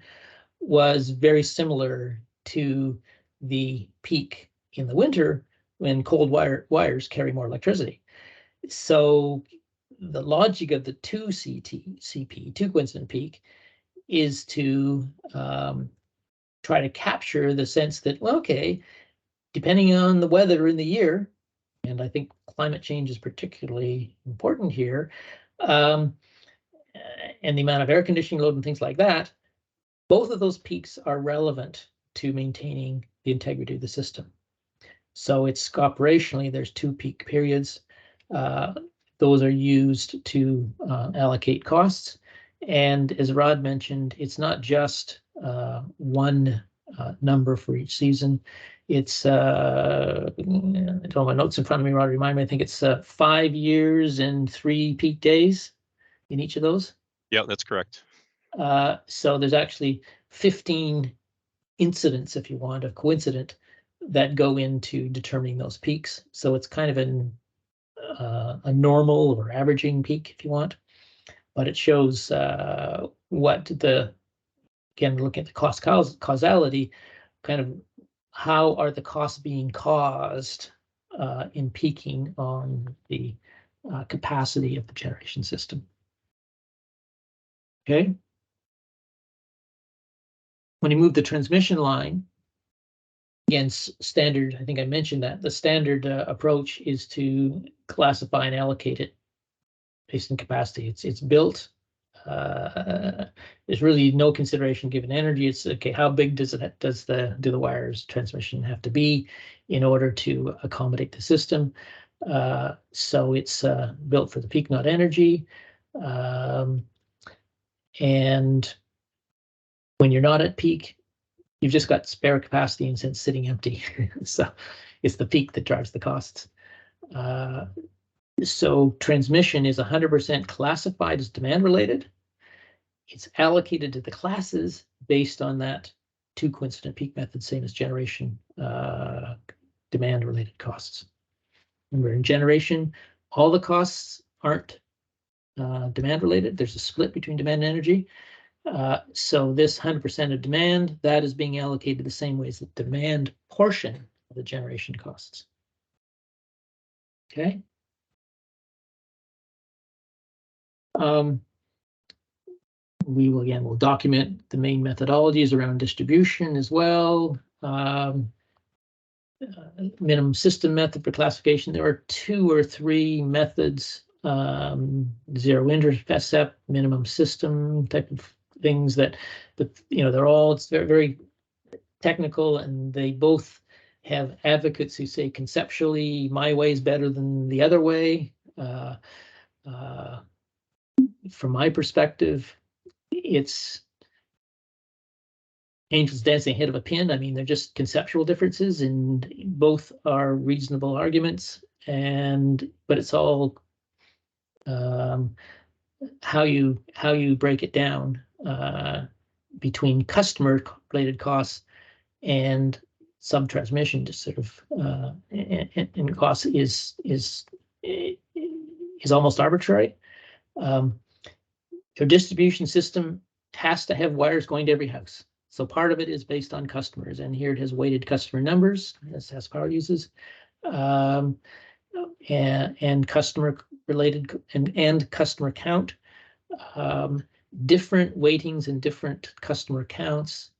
was very similar to the peak in the winter when cold wires carry more electricity. So the logic of the 2CP, 2 coincident peak, is to try to capture the sense that, well, okay, depending on the weather in the year, and I think climate change is particularly important here, and the amount of air conditioning load and things like that, both of those peaks are relevant to maintaining the integrity of the system. So it's operationally, there's 2 peak periods. Those are used to allocate costs. And as Rod mentioned, it's not just one number for each season. It's, I don't have my notes in front of me, Rod, remind me, I think it's 5 years and 3 peak days in each of those. Yeah, that's correct. So there's actually 15 incidents, if you want, of coincident that go into determining those peaks. So it's kind of a normal or averaging peak, if you want, but it shows what the again, look at the cost causality, kind of how are the costs being caused in peaking on the capacity of the generation system. Okay. When you move the transmission line, again, standard, I think I mentioned that, the standard approach is to classify and allocate it based on capacity. It's built. There's really no consideration given energy. It's okay, how big do the wires transmission have to be in order to accommodate the system? So it's built for the peak, not energy. And when you're not at peak, you've just got spare capacity and since sitting empty. So it's the peak that drives the costs. So transmission is 100% classified as demand related. It's allocated to the classes based on that 2 coincident peak method, same as generation demand related costs. Remember, in generation, all the costs aren't demand related. There's a split between demand and energy. So this 100% of demand, that is being allocated the same way as the demand portion of the generation costs. Okay. We'll document the main methodologies around distribution as well. Minimum system method for classification. There are 2 or 3 methods, zero intercept, minimum system type of things that, they're all, it's very, very technical, and they both have advocates who say conceptually my way is better than the other way. From my perspective, it's angels dancing ahead of a pin. I mean, they're just conceptual differences, and both are reasonable arguments. But it's all how you break it down between customer-related costs and sub-transmission, just sort of and cost is almost arbitrary. Your distribution system has to have wires going to every house. So part of it is based on customers, and here it has weighted customer numbers, as power uses, and customer related and customer count. Different weightings and different customer counts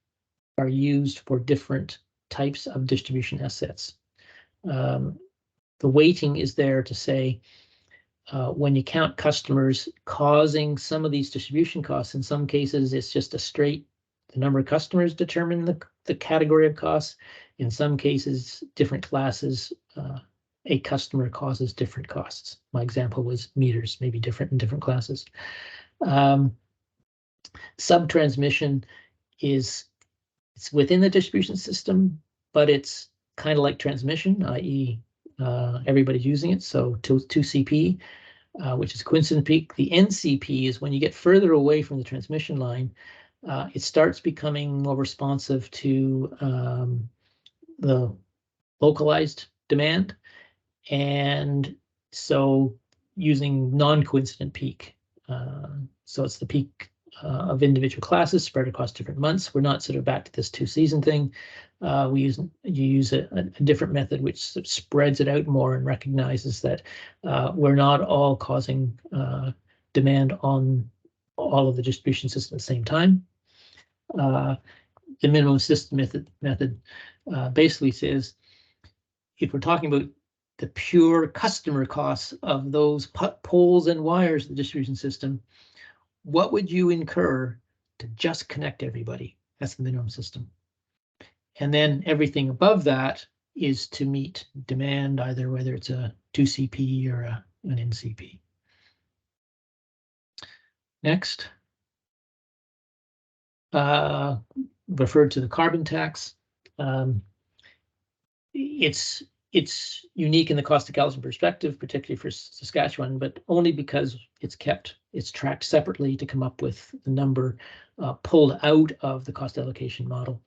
are used for different types of distribution assets. The weighting is there to say, when you count customers causing some of these distribution costs, in some cases, it's just a straight, the number of customers determine the category of costs. In some cases, different classes, a customer causes different costs. My example was meters, maybe different in different classes. Sub-transmission it's within the distribution system, but it's kind of like transmission, i.e. Everybody's using it. So 2CP, which is coincident peak. The NCP is when you get further away from the transmission line, it starts becoming more responsive to the localized demand. And so using non-coincident peak. So it's the peak of individual classes spread across different months. We're not sort of back to this 2-season thing. You use a different method which spreads it out more and recognizes that we're not all causing demand on all of the distribution system at the same time. The minimum system method basically says, if we're talking about the pure customer costs of those poles and wires of the distribution system, what would you incur to just connect everybody? That's the minimum system. And then everything above that is to meet demand, either whether it's a 2CP or an NCP. Next. Referred to the carbon tax. It's unique in the cost of calcium perspective, particularly for Saskatchewan, but only because it's tracked separately to come up with the number pulled out of the cost allocation model.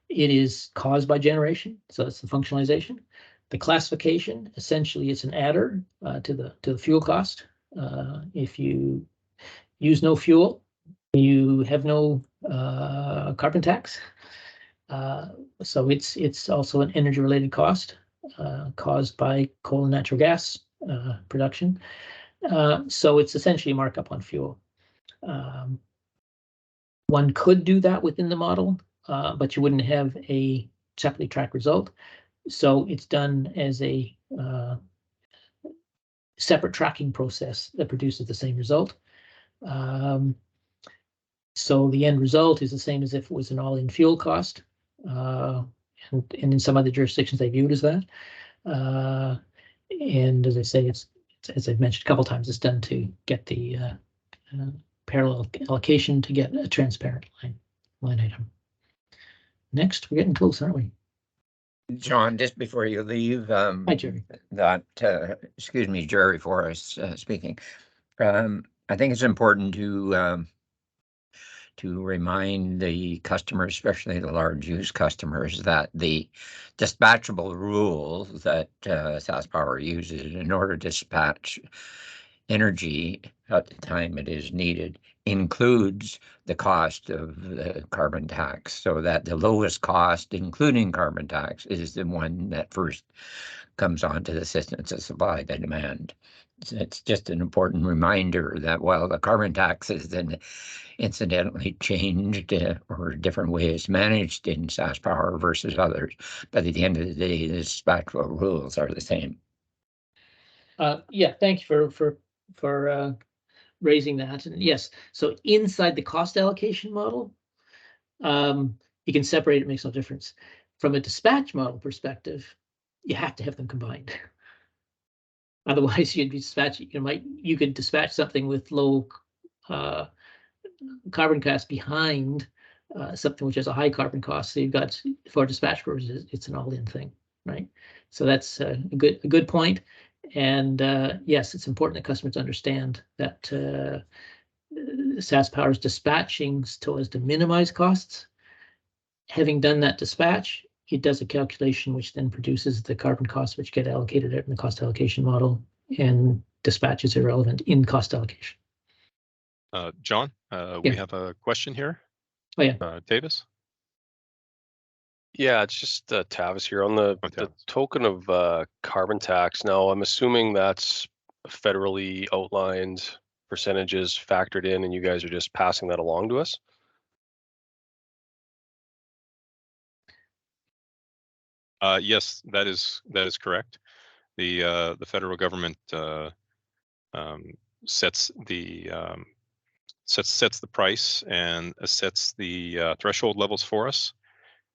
It is caused by generation, so that's the functionalization. The classification, essentially, it's an adder to the fuel cost. If you use no fuel, you have no carbon tax. So it's also an energy related cost caused by coal and natural gas production. So it's essentially a markup on fuel. One could do that within the model, but you wouldn't have a separately tracked result. So it's done as a separate tracking process that produces the same result. So the end result is the same as if it was an all-in fuel cost. And in some other jurisdictions, they view it as that. And as I say, it's as I've mentioned a couple times, it's done to get the parallel allocation to get a transparent line item. Next, we're getting close, aren't we? John, just before you leave, Hi, Jerry. Excuse me, Jerry Forrest speaking. I think it's important to remind the customers, especially the large use customers, that the dispatchable rule that SaskPower uses in order to dispatch energy at the time it is needed includes the cost of the carbon tax, so that the lowest cost, including carbon tax, is the one that first comes onto the system to supply the demand. It's just an important reminder that while the carbon tax is then incidentally changed or different ways managed in SaskPower versus others, but at the end of the day, the dispatchable rules are the same. Yeah, thank you for raising that. And yes, so inside the cost allocation model, you can separate it, makes no difference. From a dispatch model perspective, you have to have them combined. Otherwise, you'd be dispatching. You could dispatch something with low carbon cost behind something which has a high carbon cost. So you've got, for dispatch purposes, it's an all-in thing, right? So that's a good point. And yes, it's important that customers understand that SaskPower is dispatching so as to minimize costs. Having done that dispatch, it does a calculation which then produces the carbon costs which get allocated out in the cost allocation model, and dispatch is irrelevant in cost allocation. John, we have a question here. Oh yeah, Davis. Yeah, it's just Tavis here on the token of carbon tax. Now, I'm assuming that's federally outlined percentages factored in, and you guys are just passing that along to us. Yes, that is correct. The federal government sets the price and sets the threshold levels for us,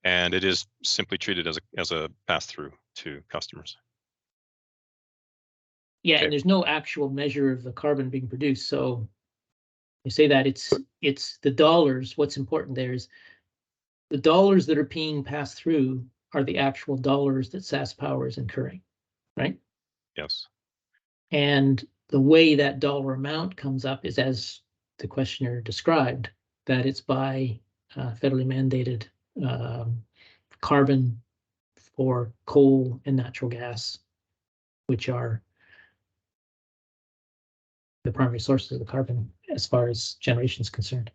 and it is simply treated as a pass through to customers. Yeah, and there's no actual measure of the carbon being produced. So you say that it's the dollars. What's important there is the dollars that are being passed through are the actual dollars that SaskPower is incurring, right? Yes. And the way that dollar amount comes up is as the questioner described, that it's by federally mandated carbon for coal and natural gas, which are the primary sources of the carbon as far as generation is concerned.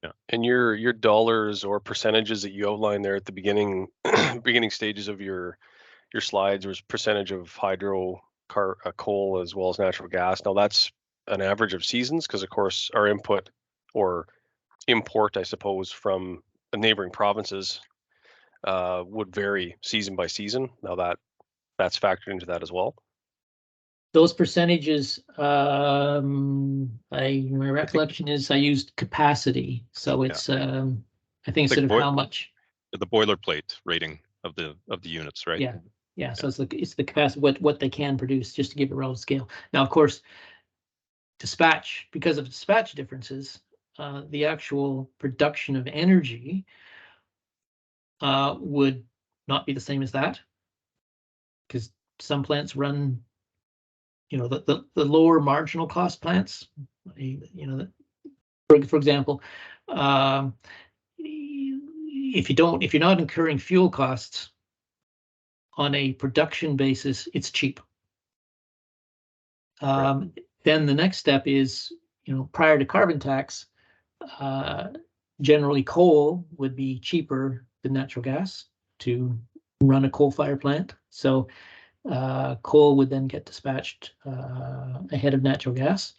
Yeah, and your dollars or percentages that you outlined there at the beginning stages of your slides was percentage of hydro, coal as well as natural gas. Now that's an average of seasons, because of course our input or import, I suppose, from the neighboring provinces would vary season by season. Now that's factored into that as well. Those percentages, my recollection is I used capacity, so it's I think it's sort of how much the boilerplate rating of the units, right? Yeah. So it's the capacity, what they can produce, just to give it relative scale. Now, of course, dispatch, because of dispatch differences, the actual production of energy would not be the same as that, because some plants run, the lower marginal cost plants, for example, if you're not incurring fuel costs on a production basis, it's cheap. Then the next step is, prior to carbon tax, generally coal would be cheaper than natural gas to run a coal-fired plant. So coal would then get dispatched ahead of natural gas,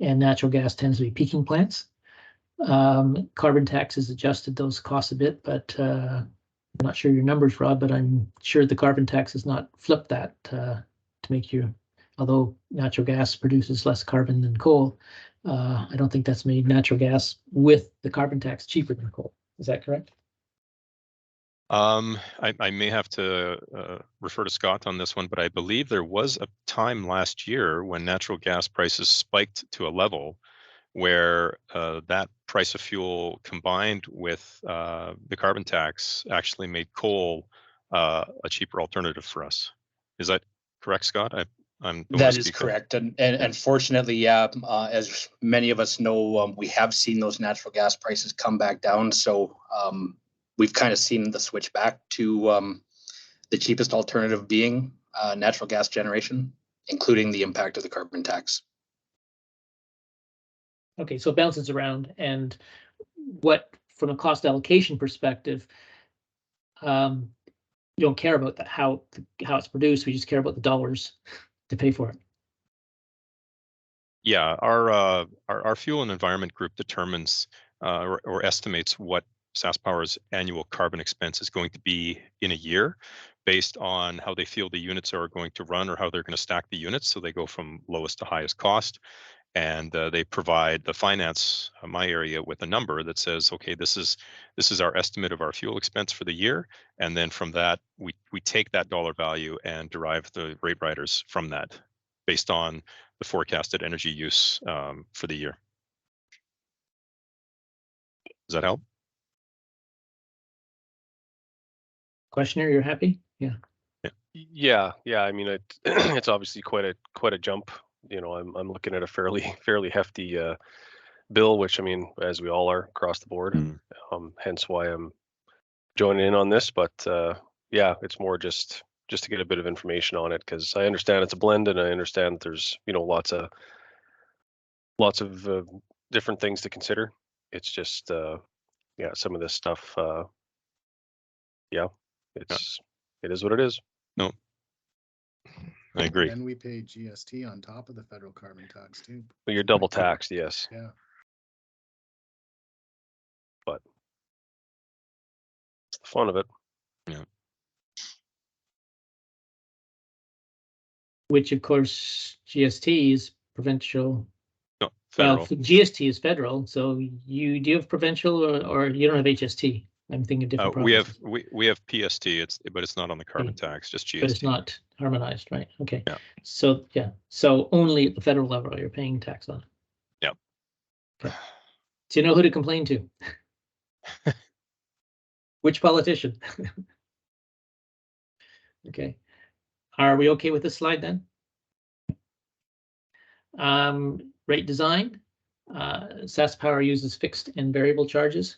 and natural gas tends to be peaking plants. Carbon tax has adjusted those costs a bit, but I'm not sure your numbers, Rod, but I'm sure the carbon tax has not flipped that to make you, although natural gas produces less carbon than coal, I don't think that's made natural gas with the carbon tax cheaper than coal. Is that correct? I may have to refer to Scott on this one, but I believe there was a time last year when natural gas prices spiked to a level where that price of fuel combined with the carbon tax actually made coal a cheaper alternative for us. Is that correct, Scott? That is correct, and unfortunately, yeah, as many of us know, we have seen those natural gas prices come back down. So we've kind of seen the switch back to the cheapest alternative being natural gas generation, including the impact of the carbon tax. Okay, so it bounces around, and what, from a cost allocation perspective, you don't care about that, how it's produced. We just care about the dollars to pay for it. Yeah, our fuel and environment group determines or estimates what SaskPower's annual carbon expense is going to be in a year based on how they feel the units are going to run or how they're going to stack the units. So they go from lowest to highest cost. And they provide the finance, my area, with a number that says, okay, this is our estimate of our fuel expense for the year, and then from that we take that dollar value and derive the rate riders from that, based on the forecasted energy use for the year. Does that help? Questioner, you're happy? Yeah. Yeah. I mean, it's obviously quite a jump. You know, I'm looking at a fairly hefty bill, which, I mean, as we all are across the board. Hence why I'm joining in on this. But yeah, it's more just to get a bit of information on it, because I understand it's a blend, and I understand that there's, you know, lots of different things to consider. It's just yeah, some of this stuff. Yeah, it is what it is. No, I agree. And we pay GST on top of the federal carbon tax too. But you're double taxed, yes. Yeah. But it's the fun of it. Yeah. Which, of course, GST is provincial. No, federal. Well, GST is federal. So do you have provincial, or you don't have HST? I'm thinking different. We have PST. But it's not on the carbon tax, just GST. But it's not harmonized, right? Okay. Yeah. So yeah. So only at the federal level you're paying tax on it. Yep. Okay. Do you know who to complain to? Which politician? Okay. Are we okay with this slide then? Rate design. SaskPower uses fixed and variable charges.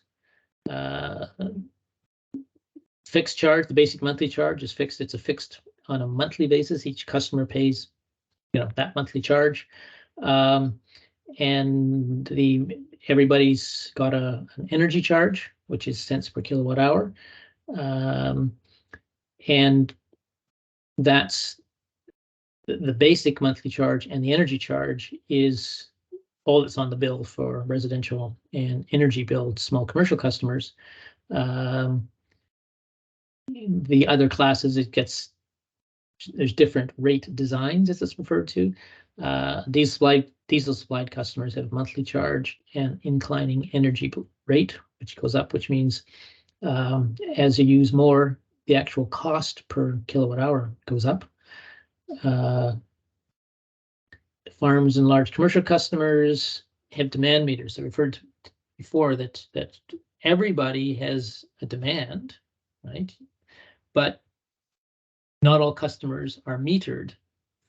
Fixed charge, the basic monthly charge is fixed. It's a fixed on a monthly basis. Each customer pays, you know, that monthly charge. And everybody's got an energy charge, which is cents per kilowatt hour. And that's the basic monthly charge, and the energy charge is all that's on the bill for residential and energy billed small commercial customers. The other classes, there's different rate designs, as it's referred to. Diesel supplied customers have monthly charge and inclining energy rate, which goes up, which means as you use more, the actual cost per kilowatt hour goes up. Farms and large commercial customers have demand meters. I referred to before that everybody has a demand, right? But not all customers are metered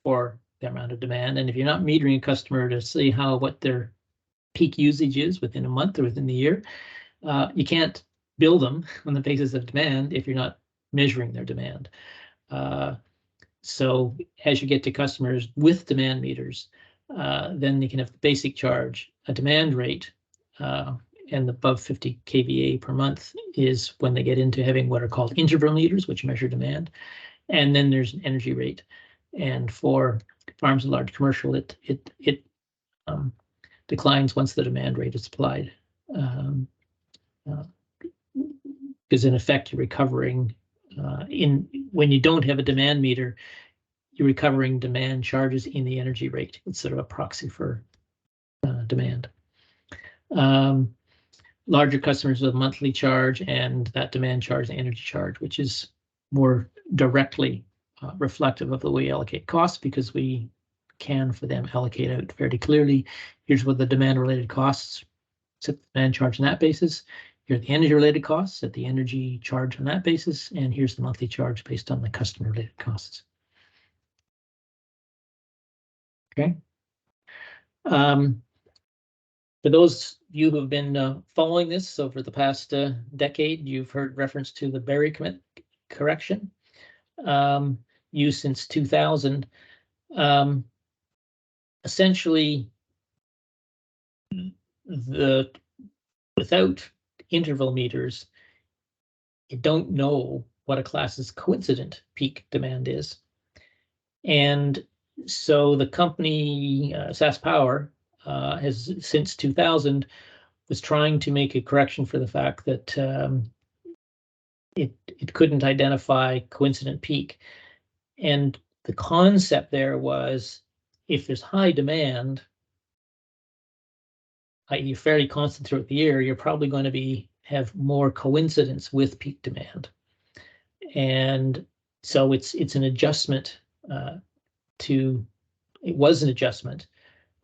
for the amount of demand. And if you're not metering a customer to see what their peak usage is within a month or within the year, you can't bill them on the basis of demand if you're not measuring their demand. So as you get to customers with demand meters, then they can have the basic charge, a demand rate, and above 50 kVA per month is when they get into having what are called interval meters, which measure demand. And then there's an energy rate. And for farms and large commercial, it declines once the demand rate is applied. Because in effect, you're recovering when you don't have a demand meter, you're recovering demand charges in the energy rate. It's sort of a proxy for demand. Larger customers with a monthly charge and that demand charge, the energy charge, which is more directly reflective of the way we allocate costs, because we can, for them, allocate out fairly clearly. Here's what the demand-related costs, set the demand charge on that basis. Here are the energy-related costs, set the energy charge on that basis, and here's the monthly charge based on the customer-related costs. Okay. For those of you who have been following this over the past decade, you've heard reference to the Berry correction, used since 2000. Essentially, without interval meters, you don't know what a class's coincident peak demand is. And so the company, SaskPower, has since 2000 was trying to make a correction for the fact that it couldn't identify coincident peak. And the concept there was, if there's high demand, i.e. fairly constant throughout the year, you're probably going to have more coincidence with peak demand. And so it's an adjustment it was an adjustment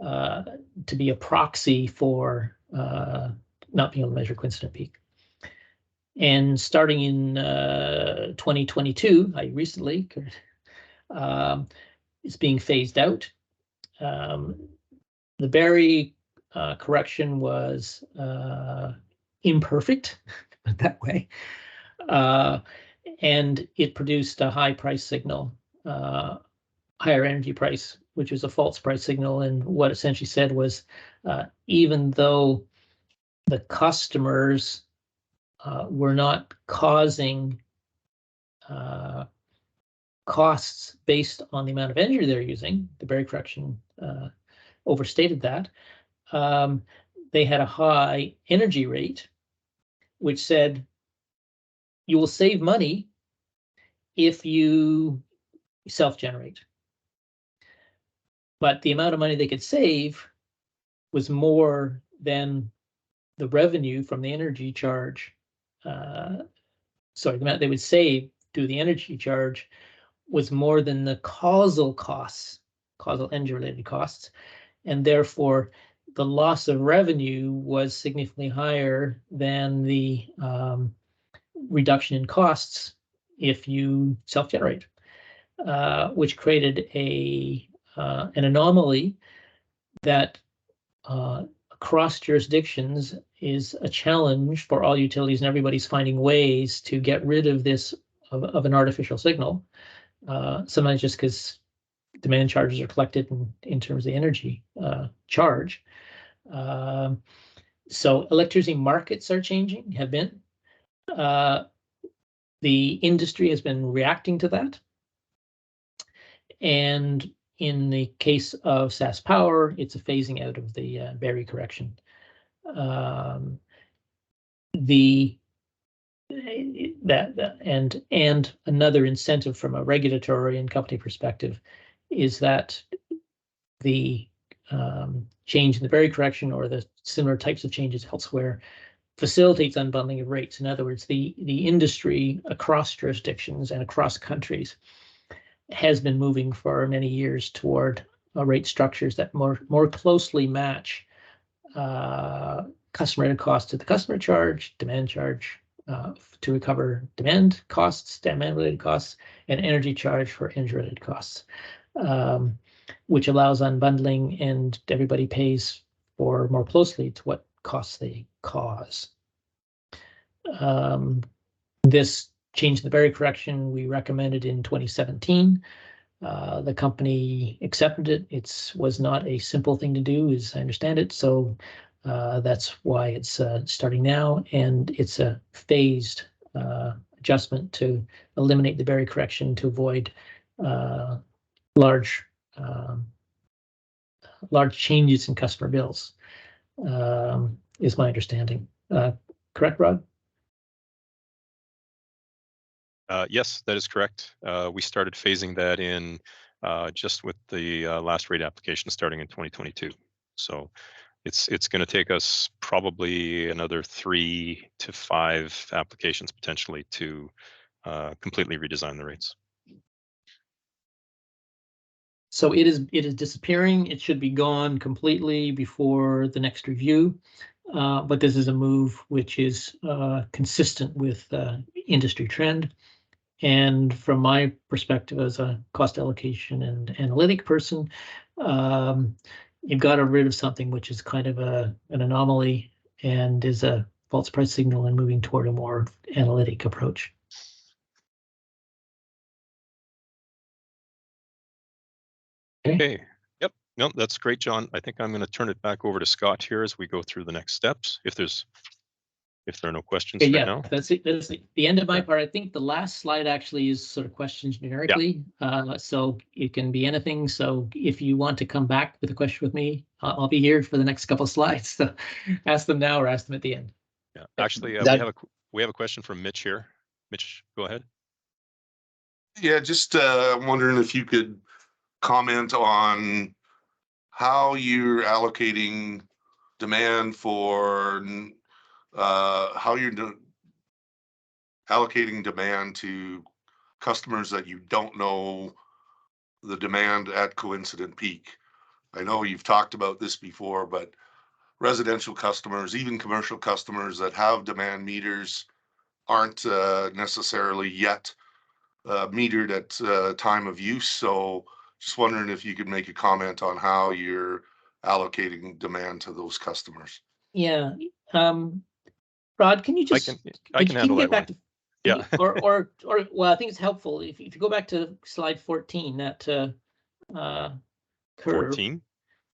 to be a proxy for not being able to measure coincident peak. And starting in 2022, recently, it's being phased out. The Berry correction was imperfect, put it that way, and it produced a high price signal, higher energy price, which was a false price signal. And what essentially said was, even though the customers were not causing costs based on the amount of energy they're using, the Berry correction overstated that. They had a high energy rate, which said you will save money if you self-generate. But the amount of money they could save was more than the revenue from the energy charge. Sorry, the amount they would save through the energy charge was more than the causal costs, causal energy-related costs, and therefore the loss of revenue was significantly higher than the reduction in costs if you self-generate, which created an anomaly that across jurisdictions is a challenge for all utilities, and everybody's finding ways to get rid of this of an artificial signal, sometimes just because demand charges are collected in terms of the energy charge. So electricity markets are changing, have been. The industry has been reacting to that. And in the case of SaskPower, it's a phasing out of the Berry correction. And another incentive from a regulatory and company perspective is that the change in the Berry correction or the similar types of changes elsewhere facilitates unbundling of rates. In other words, the industry across jurisdictions and across countries has been moving for many years toward rate structures that more closely match customer rated cost to the customer charge, demand charge to recover demand costs, demand related costs, and energy charge for energy related costs, which allows unbundling, and everybody pays for more closely to what costs they cause. This change in the Berry correction we recommended in 2017. The company accepted it. It was not a simple thing to do, as I understand it. So That's why it's starting now, and it's a phased adjustment to eliminate the barrier correction to avoid large changes in customer bills, is my understanding. Correct, Rod? Yes, that is correct. We started phasing that in just with the last rate application starting in 2022. So it's going to take us probably another 3 to 5 applications potentially to completely redesign the rates. So it is disappearing. It should be gone completely before the next review. But this is a move which is consistent with industry trend. And from my perspective as a cost allocation and analytic person, you've got rid of something which is kind of an anomaly and is a false price signal and moving toward a more analytic approach. Okay. Yep. No, that's great, John. I think I'm going to turn it back over to Scott here as we go through the next steps. If there are no questions Okay, right yeah, now. that's it. That's the end of my part. I think the last slide actually is sort of questions generically. So it can be anything. So if you want to come back with a question with me, I'll be here for the next couple of slides. So ask them now or ask them at the end. Yeah, actually, we have a question from Mitch here. Mitch, go ahead. Yeah, just wondering if you could comment on how you're allocating demand for how you're allocating demand to customers that you don't know the demand at Coincident Peak. I know you've talked about this before, but residential customers, even commercial customers that have demand meters aren't necessarily yet metered at time of use. So just wondering if you could make a comment on how you're allocating demand to those customers. Yeah. Rod, can you just I can handle get that back one. to, or well, I think it's helpful if you go back to slide 14, that curve. 14?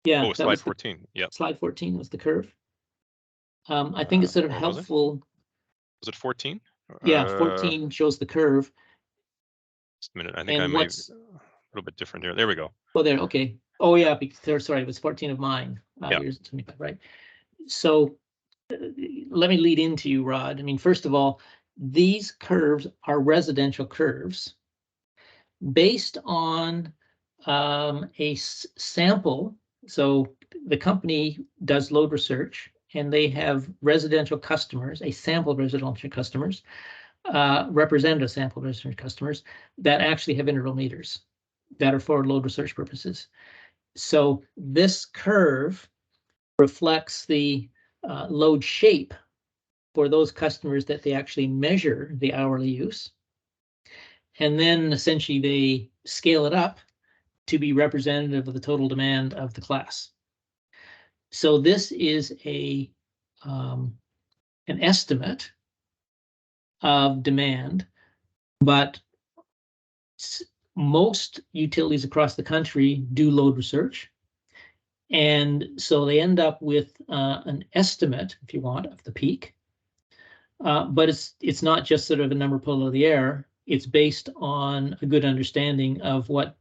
Yeah. Oh, slide 14. Yeah. Slide 14 was the curve. I think it's sort of helpful. Was it 14? Yeah, 14 shows the curve. Just a minute. I think I may a little bit different here. There we go. Oh, there. Okay. Oh, yeah. Because sorry, it was 14 of mine. Yours 25, right? So let me lead into you, Rod. I mean, first of all, these curves are residential curves based on a sample. So the company does load research and they have residential customers, a sample of residential customers, representative sample of residential customers that actually have interval meters that are for load research purposes. So this curve reflects the load shape for those customers that they actually measure the hourly use. And then essentially they scale it up to be representative of the total demand of the class. So this is an estimate of demand, but most utilities across the country do load research. And so they end up with an estimate, if you want, of the peak. But it's not just sort of a number pulled out of the air. It's based on a good understanding of what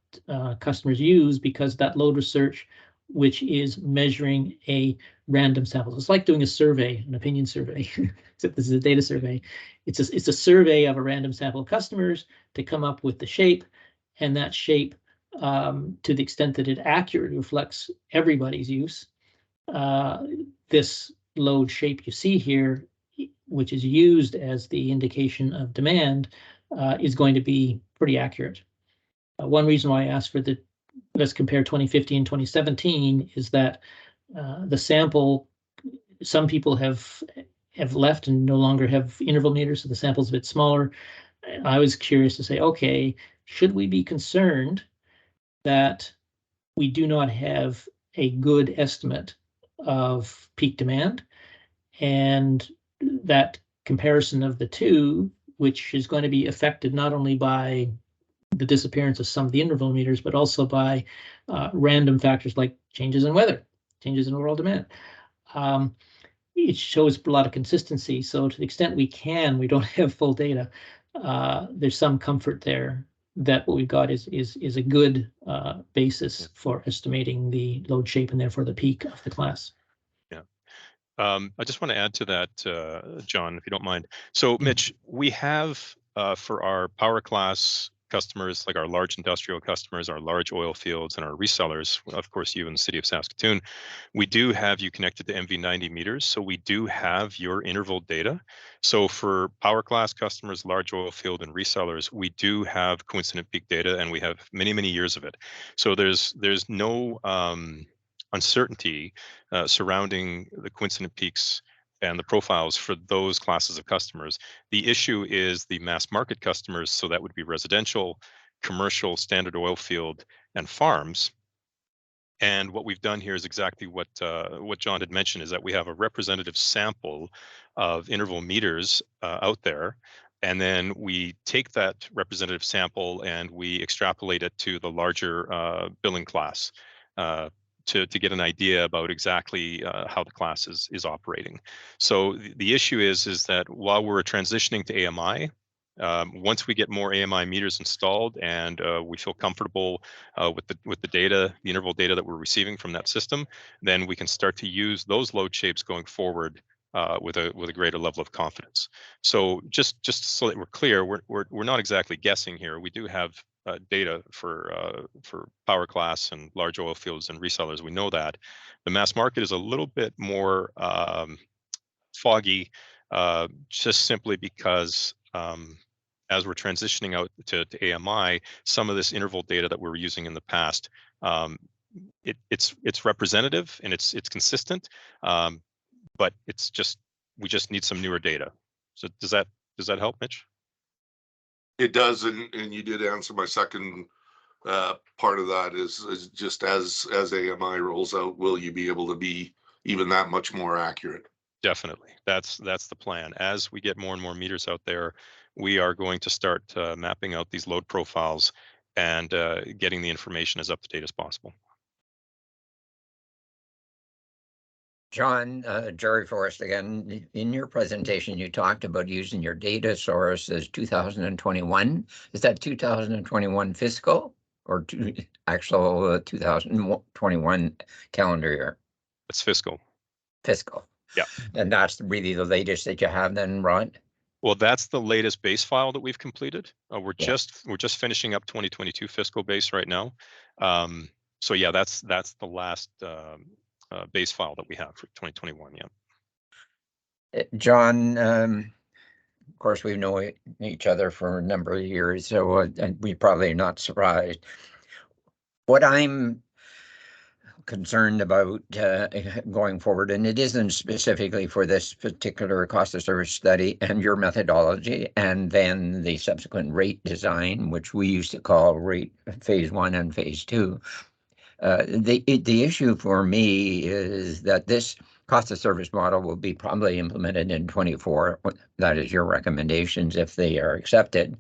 customers use, because that load research, which is measuring a random sample. It's like doing a survey, an opinion survey, except this is a data survey. It's a survey of a random sample of customers to come up with the shape, and that shape, to the extent that it accurately reflects everybody's use, this load shape you see here, which is used as the indication of demand, is going to be pretty accurate. One reason why I asked for the let's compare 2015 and 2017 is that the sample, some people have left and no longer have interval meters, so the sample's a bit smaller. I was curious to say, okay, should we be concerned that we do not have a good estimate of peak demand? And that comparison of the two, which is going to be affected not only by the disappearance of some of the interval meters, but also by random factors like changes in weather, changes in overall demand. it shows a lot of consistency. So to the extent we don't have full data. There's some comfort there that what we've got is a good basis for estimating the load shape and therefore the peak of the class. Yeah. I just want to add to that, John, if you don't mind. So, Mitch, we have for our power class customers, like our large industrial customers, our large oil fields, and our resellers, of course, you in the city of Saskatoon, we do have you connected to MV90 meters. So we do have your interval data. So for power class customers, large oil field, and resellers, we do have coincident peak data, and we have many, many years of it. So there's no uncertainty surrounding the coincident peaks and the profiles for those classes of customers. The issue is the mass market customers, so that would be residential, commercial, standard oil field, and farms. And what we've done here is exactly what John had mentioned, is that we have a representative sample of interval meters out there, and then we take that representative sample and we extrapolate it to the larger billing class. To get an idea about exactly how the class is operating. So the issue is that while we're transitioning to AMI, once we get more AMI meters installed and we feel comfortable with the data, the interval data that we're receiving from that system, then we can start to use those load shapes going forward with a greater level of confidence. So just so that we're clear, we're not exactly guessing here. We do have data for power class and large oil fields and resellers. We know that. The mass market is a little bit more foggy, just simply because as we're transitioning out to AMI, some of this interval data that we were using in the past, it's representative and it's consistent, but we just need some newer data. So does that help, Mitch? It does, and you did answer my second part of that is just as AMI rolls out, will you be able to be even that much more accurate? Definitely. That's the plan. As we get more and more meters out there, we are going to start mapping out these load profiles and getting the information as up to date as possible. John, Jerry Forrest again. In your presentation, you talked about using your data source as 2021. Is that 2021 fiscal or actual 2021 calendar year? It's fiscal. Fiscal. Yeah. And that's really the latest that you have then, Rod? Well, that's the latest base file that we've completed. We're just finishing up 2022 fiscal base right now. So yeah, that's the last base file that we have for 2021. Yeah. John, of course, we've known each other for a number of years, so and we probably are not surprised. What I'm concerned about going forward, and it isn't specifically for this particular cost of service study and your methodology, and then the subsequent rate design, which we used to call rate phase 1 and phase 2. The issue for me is that this cost of service model will be probably implemented in 24. That is your recommendations if they are accepted,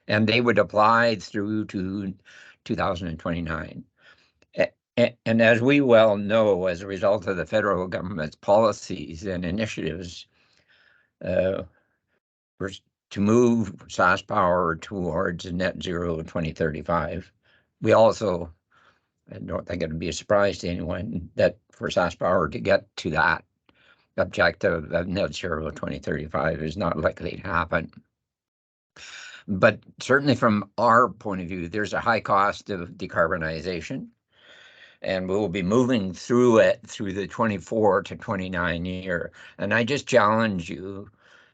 and they would apply through to 2029. And as we well know, as a result of the federal government's policies and initiatives to move SaskPower towards net zero 2035, we also, I don't think it would be a surprise to anyone that for SaskPower to get to that objective of net zero 2035 is not likely to happen. But certainly from our point of view, there's a high cost of decarbonization. And we will be moving through it through the 24 to 29 year. And I just challenge you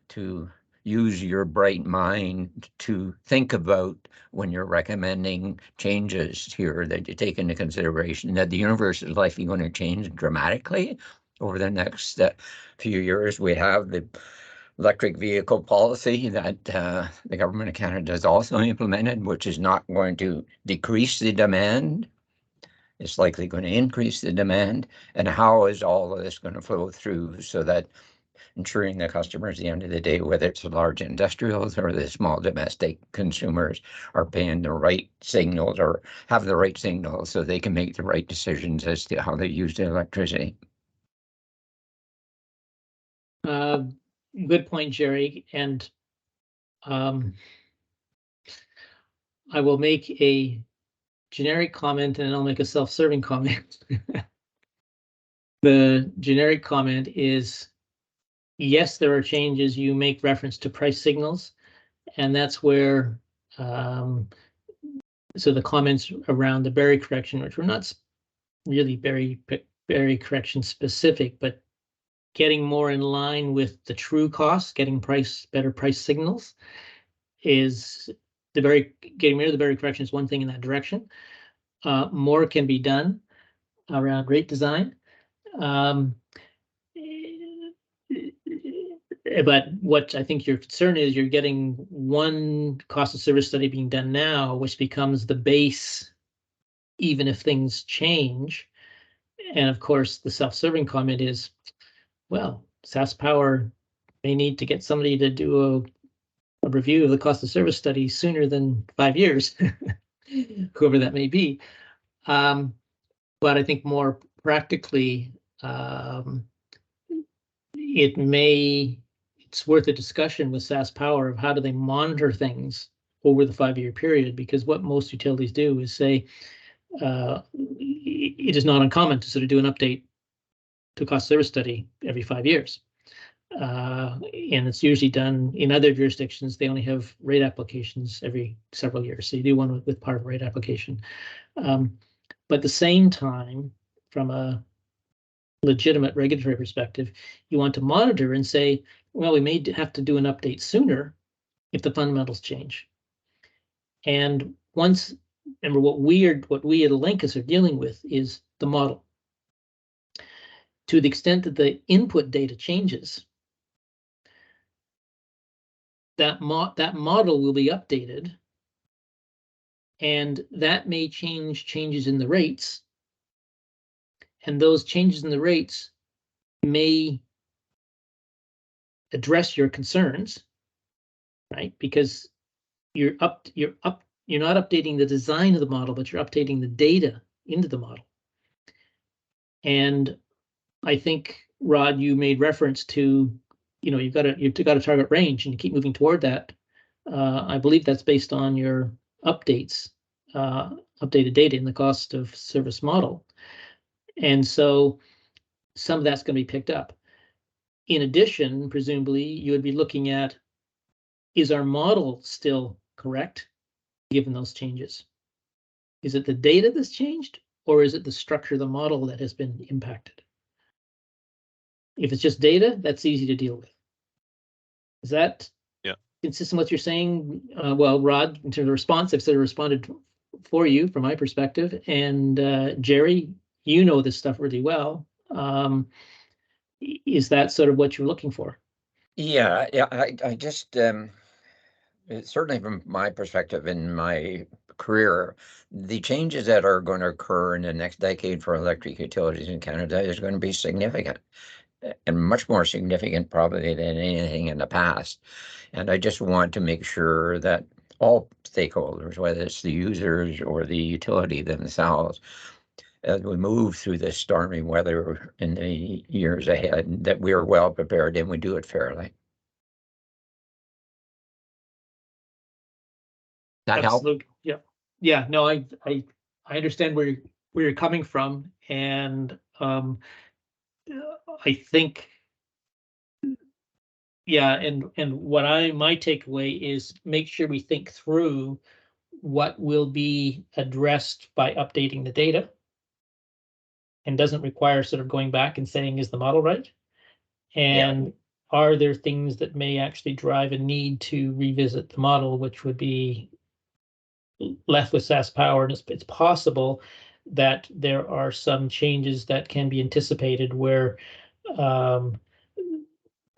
to use your bright mind to think about when you're recommending changes here that you take into consideration that the universe is likely going to change dramatically over the next few years. We have the electric vehicle policy that the government of Canada has also implemented, which is not going to decrease the demand. It's likely going to increase the demand. And how is all of this going to flow through so that ensuring the customers at the end of the day, whether it's the large industrials or the small domestic consumers, are paying the right signals or have the right signals so they can make the right decisions as to how they use their electricity? Good point, Jerry. And I will make a generic comment and I'll make a self-serving comment. The generic comment is, yes, there are changes. You make reference to price signals, and that's where so the comments around the Berry correction, which were not really Berry correction specific, but getting more in line with the true costs, getting better price signals, is getting rid of the Berry correction is one thing in that direction. More can be done around rate design. But what I think your concern is, you're getting one cost of service study being done now, which becomes the base, even if things change. And of course, the self-serving comment is, well, SaskPower may need to get somebody to do a review of the cost of service study sooner than 5 years, whoever that may be. But I think more practically, it's worth a discussion with SaskPower of how do they monitor things over the 5-year period, because what most utilities do is say it is not uncommon to sort of do an update to cost service study every 5 years. And it's usually done in other jurisdictions. They only have rate applications every several years. So you do one with part of a rate application. But at the same time, from a legitimate regulatory perspective, you want to monitor and say, well, we may have to do an update sooner if the fundamentals change. And remember, what we at Allenkus are dealing with is the model. To the extent that the input data changes, that model will be updated, and that may changes in the rates, and those changes in the rates may address your concerns, right? Because you're not updating the design of the model, but you're updating the data into the model. And I think, Rod, you made reference to, you've got a target range and you keep moving toward that. I believe that's based on your updated data in the cost of service model. And so some of that's going to be picked up. In addition, presumably, you would be looking at, is our model still correct given those changes? Is it the data that's changed, or is it the structure of the model that has been impacted? If it's just data, that's easy to deal with. Is that consistent with what you're saying? Well, Rod, in terms of response, I've sort of responded for you from my perspective. And Jerry, you know this stuff really well. Is that sort of what you're looking for? Yeah, I just certainly from my perspective in my career, the changes that are going to occur in the next decade for electric utilities in Canada is going to be significant, and much more significant probably than anything in the past. And I just want to make sure that all stakeholders, whether it's the users or the utility themselves, as we move through this stormy weather in the years ahead, that we are well prepared and we do it fairly. That Absolutely. Help? Yeah. No, I understand where you're coming from, and I think, and what my takeaway is, make sure we think through what will be addressed by updating the data, and doesn't require sort of going back and saying, is the model right? And are there things that may actually drive a need to revisit the model, which would be left with SaskPower? And it's possible that there are some changes that can be anticipated where the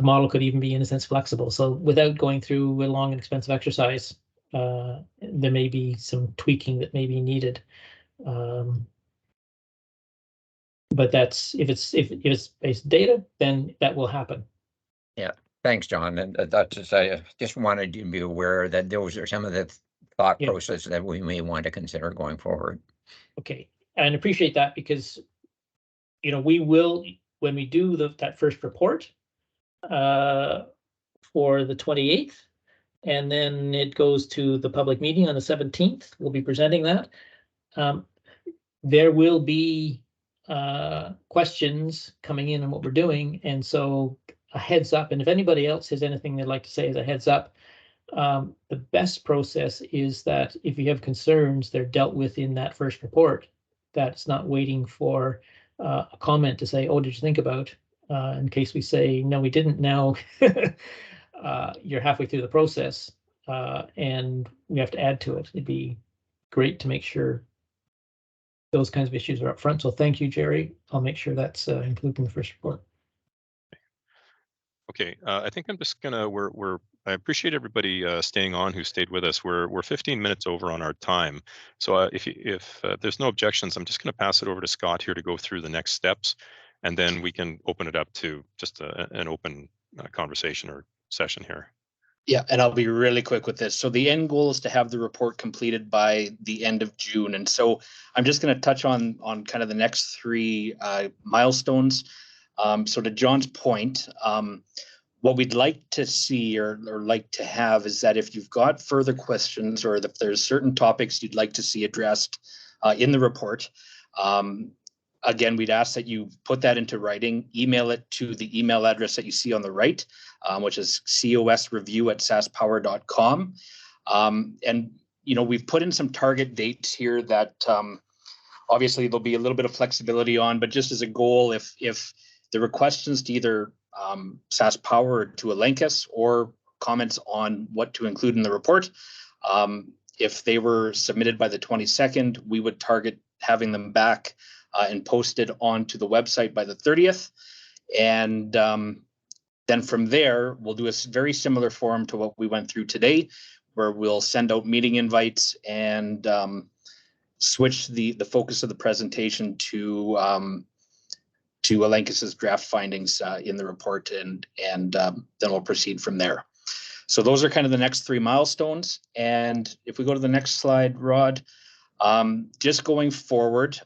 model could even be, in a sense, flexible. So without going through a long and expensive exercise, there may be some tweaking that may be needed. But that's if it's based data, then that will happen. Yeah, thanks, John. And that's just, I just wanted you to be aware that those are some of the thought process that we may want to consider going forward. Okay, and appreciate that, because we will, when we do that first report, for the 28th. And then it goes to the public meeting on the 17th. We'll be presenting that. There will be questions coming in on what we're doing. And so a heads up, and if anybody else has anything they'd like to say as a heads up, the best process is that if you have concerns, they're dealt with in that first report. That's not waiting for a comment to say, oh, did you think about? In case we say, no, we didn't. Now you're halfway through the process and we have to add to it. It'd be great to make sure those kinds of issues are up front. So thank you, Jerry. I'll make sure that's included in the first report. Okay, I think I'm just gonna, I appreciate everybody staying on who stayed with us. We're 15 minutes over on our time. So if there's no objections, I'm just gonna pass it over to Scott here to go through the next steps, and then we can open it up to just an open conversation or session here. Yeah, and I'll be really quick with this. So the end goal is to have the report completed by the end of June. And so I'm just going to touch on kind of the next three milestones. So to John's point, what we'd like to see or like to have is that if you've got further questions or if there's certain topics you'd like to see addressed in the report, again, we'd ask that you put that into writing, email it to the email address that you see on the right, which is cosreview@sasspower.com. And, you know, we've put in some target dates here that obviously there'll be a little bit of flexibility on, but just as a goal, if there were questions to either Sass Power or to Allocation or comments on what to include in the report, if they were submitted by the 22nd, we would target having them back and posted onto the website by the 30th. And then from there, we'll do a very similar form to what we went through today, where we'll send out meeting invites and switch the focus of the presentation to Allocation's draft findings in the report, and then we'll proceed from there. So those are kind of the next three milestones. And if we go to the next slide, Rod, just going forward,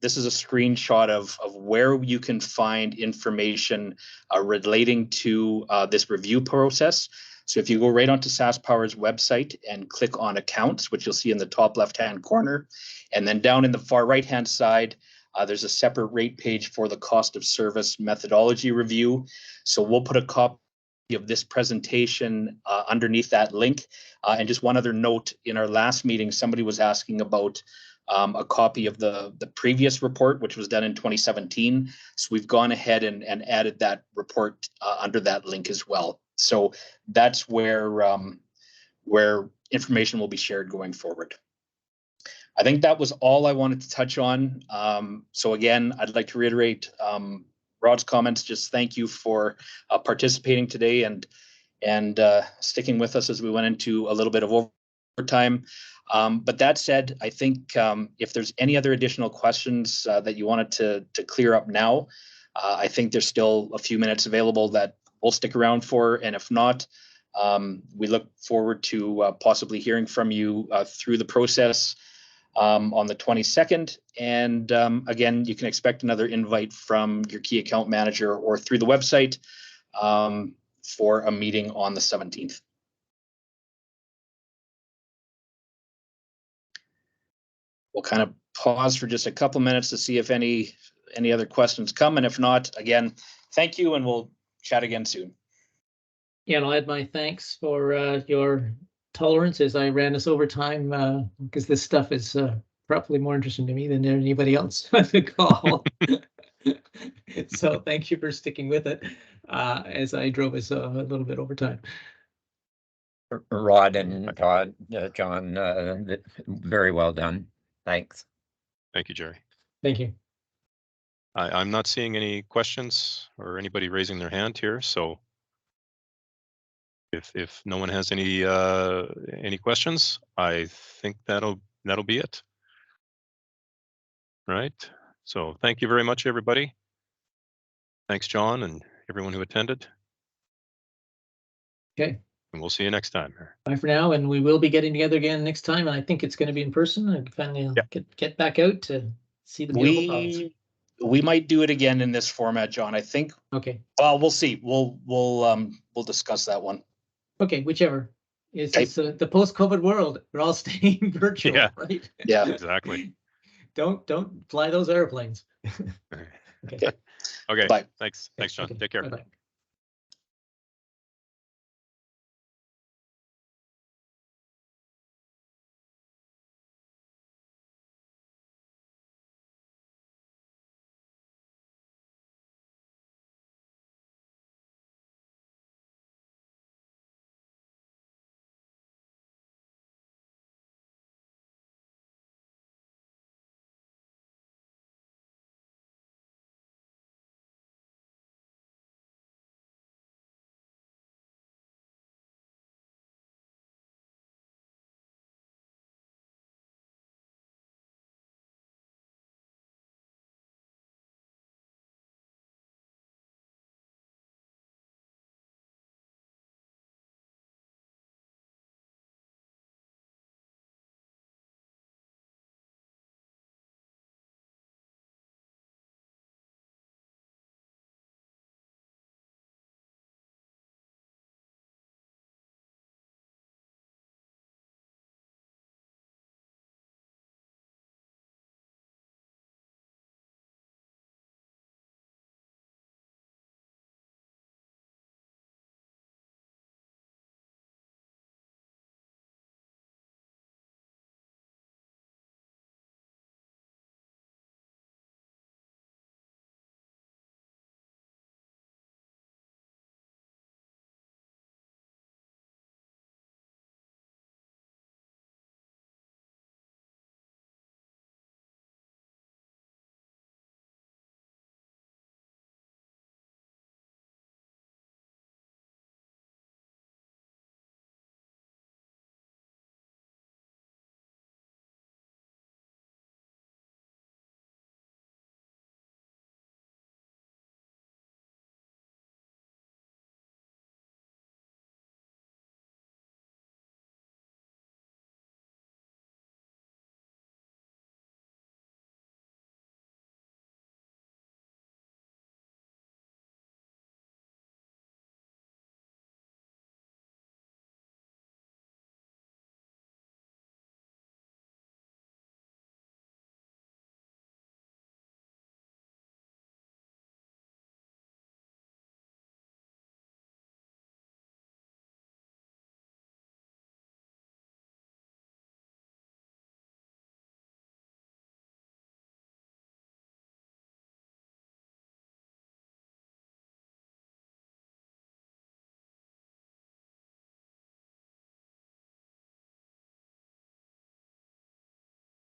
this is a screenshot of where you can find information relating to this review process. So if you go right onto Sass Power's website and click on accounts, which you'll see in the top left-hand corner, and then down in the far right-hand side, there's a separate rate page for the cost of service methodology review. So we'll put a copy of this presentation underneath that link. And just one other note, in our last meeting, somebody was asking about a copy of the previous report, which was done in 2017. So we've gone ahead and added that report under that link as well. So that's where information will be shared going forward. I think that was all I wanted to touch on. So again, I'd like to reiterate Rod's comments. Just thank you for participating today and sticking with us as we went into a little bit of overtime. But that said, I think if there's any other additional questions that you wanted to clear up now, I think there's still a few minutes available that we'll stick around for. And if not, we look forward to possibly hearing from you through the process on the 22nd. And again, you can expect another invite from your key account manager or through the website for a meeting on the 17th. We'll kind of pause for just a couple minutes to see if any other questions come. And if not, again, thank you, and we'll chat again soon. Yeah, and I'll add my thanks for your tolerance as I ran us over time, because this stuff is probably more interesting to me than anybody else on the call. So thank you for sticking with it as I drove us a little bit over time. Rod and Todd, John, very well done. Thanks. Thank you, Jerry. Thank you. I'm not seeing any questions or anybody raising their hand here, so if no one has any questions, I think that'll be it. Right. So thank you very much, everybody. Thanks, John, and everyone who attended. Okay. And we'll see you next time. Bye for now, and we will be getting together again next time. And I think it's going to be in person. I finally get back out to see the beautiful province. We might do it again in this format, John. I think. Okay, Well, we'll see. We'll discuss that one. okay, whichever. It's Okay. the post-COVID world. We're all staying virtual, Yeah. right? Yeah. Exactly. Don't fly those airplanes. Okay. Okay. Bye. Thanks, John. Okay, Take care. bye-bye.